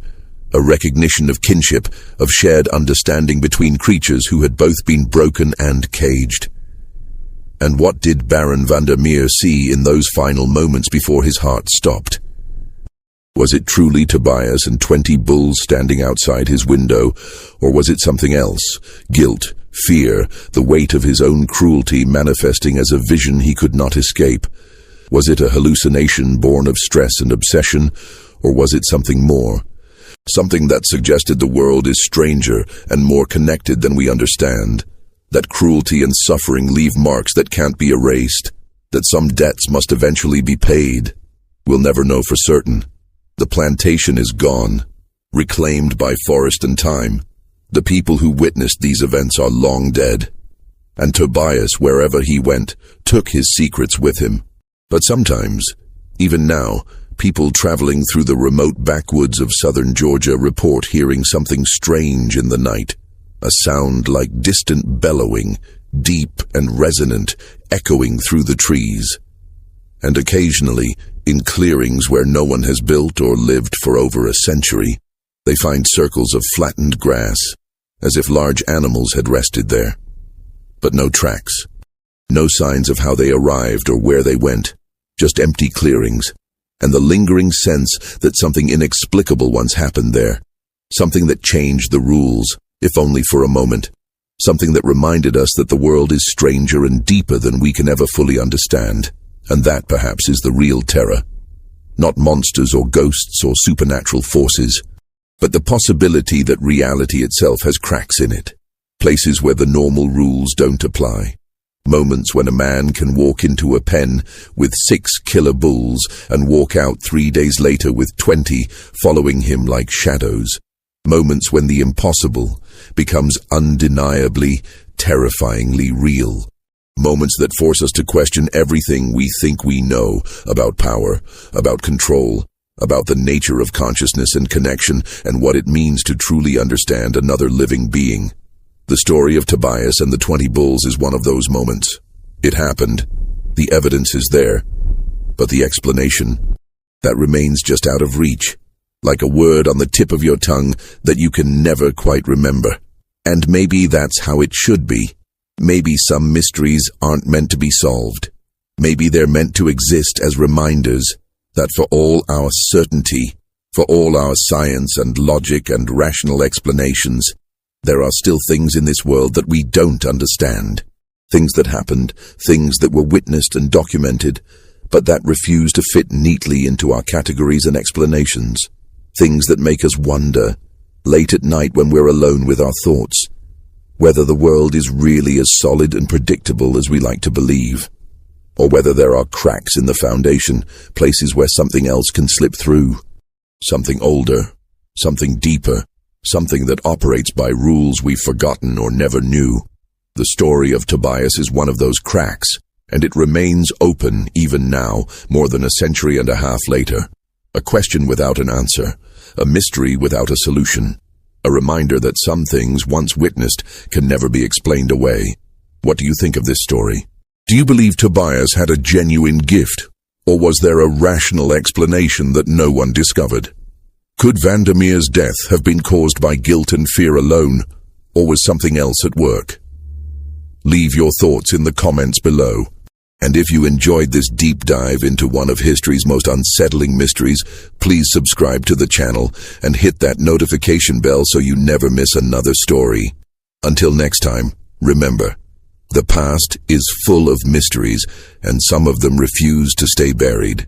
a recognition of kinship, of shared understanding between creatures who had both been broken and caged? And what did Baron Vandermeer see in those final moments before his heart stopped? Was it truly Tobias and 20 bulls standing outside his window, or was it something else? Guilt, fear, the weight of his own cruelty manifesting as a vision he could not escape. Was it a hallucination born of stress and obsession, or was it something more? Something that suggested the world is stranger and more connected than we understand. That cruelty and suffering leave marks that can't be erased. That some debts must eventually be paid. We'll never know for certain. The plantation is gone, reclaimed by forest and time. The people who witnessed these events are long dead. And Tobias, wherever he went, took his secrets with him. But sometimes, even now, people traveling through the remote backwoods of southern Georgia report hearing something strange in the night. A sound like distant bellowing, deep and resonant, echoing through the trees. And occasionally, in clearings where no one has built or lived for over a century, they find circles of flattened grass, as if large animals had rested there. But no tracks, no signs of how they arrived or where they went, just empty clearings, and the lingering sense that something inexplicable once happened there, something that changed the rules, if only for a moment, something that reminded us that the world is stranger and deeper than we can ever fully understand, and that perhaps is the real terror. Not monsters or ghosts or supernatural forces, but the possibility that reality itself has cracks in it, places where the normal rules don't apply. Moments when a man can walk into a pen with 6 killer bulls and walk out 3 days later with 20 following him like shadows. Moments when the impossible becomes undeniably, terrifyingly real. Moments that force us to question everything we think we know about power, about control, about the nature of consciousness and connection, and what it means to truly understand another living being. The story of Tobias and the 20 bulls is one of those moments. It happened. The evidence is there. But the explanation, that remains just out of reach, like a word on the tip of your tongue that you can never quite remember. And maybe that's how it should be. Maybe some mysteries aren't meant to be solved. Maybe they're meant to exist as reminders that for all our certainty, for all our science and logic and rational explanations, there are still things in this world that we don't understand. Things that happened, things that were witnessed and documented, but that refuse to fit neatly into our categories and explanations. Things that make us wonder, late at night when we're alone with our thoughts. whether the world is really as solid and predictable as we like to believe, or whether there are cracks in the foundation, places where something else can slip through. Something older, something deeper, something that operates by rules we've forgotten or never knew. The story of Tobias is one of those cracks, and it remains open even now, more than a century and a half later. A question without an answer, a mystery without a solution, a reminder that some things once witnessed can never be explained away. What do you think of this story? Do you believe Tobias had a genuine gift, or was there a rational explanation that no one discovered? Could Vandermeer's death have been caused by guilt and fear alone, or was something else at work? Leave your thoughts in the comments below. And if you enjoyed this deep dive into one of history's most unsettling mysteries, please subscribe to the channel and hit that notification bell so you never miss another story. Until next time, remember, the past is full of mysteries, and some of them refuse to stay buried.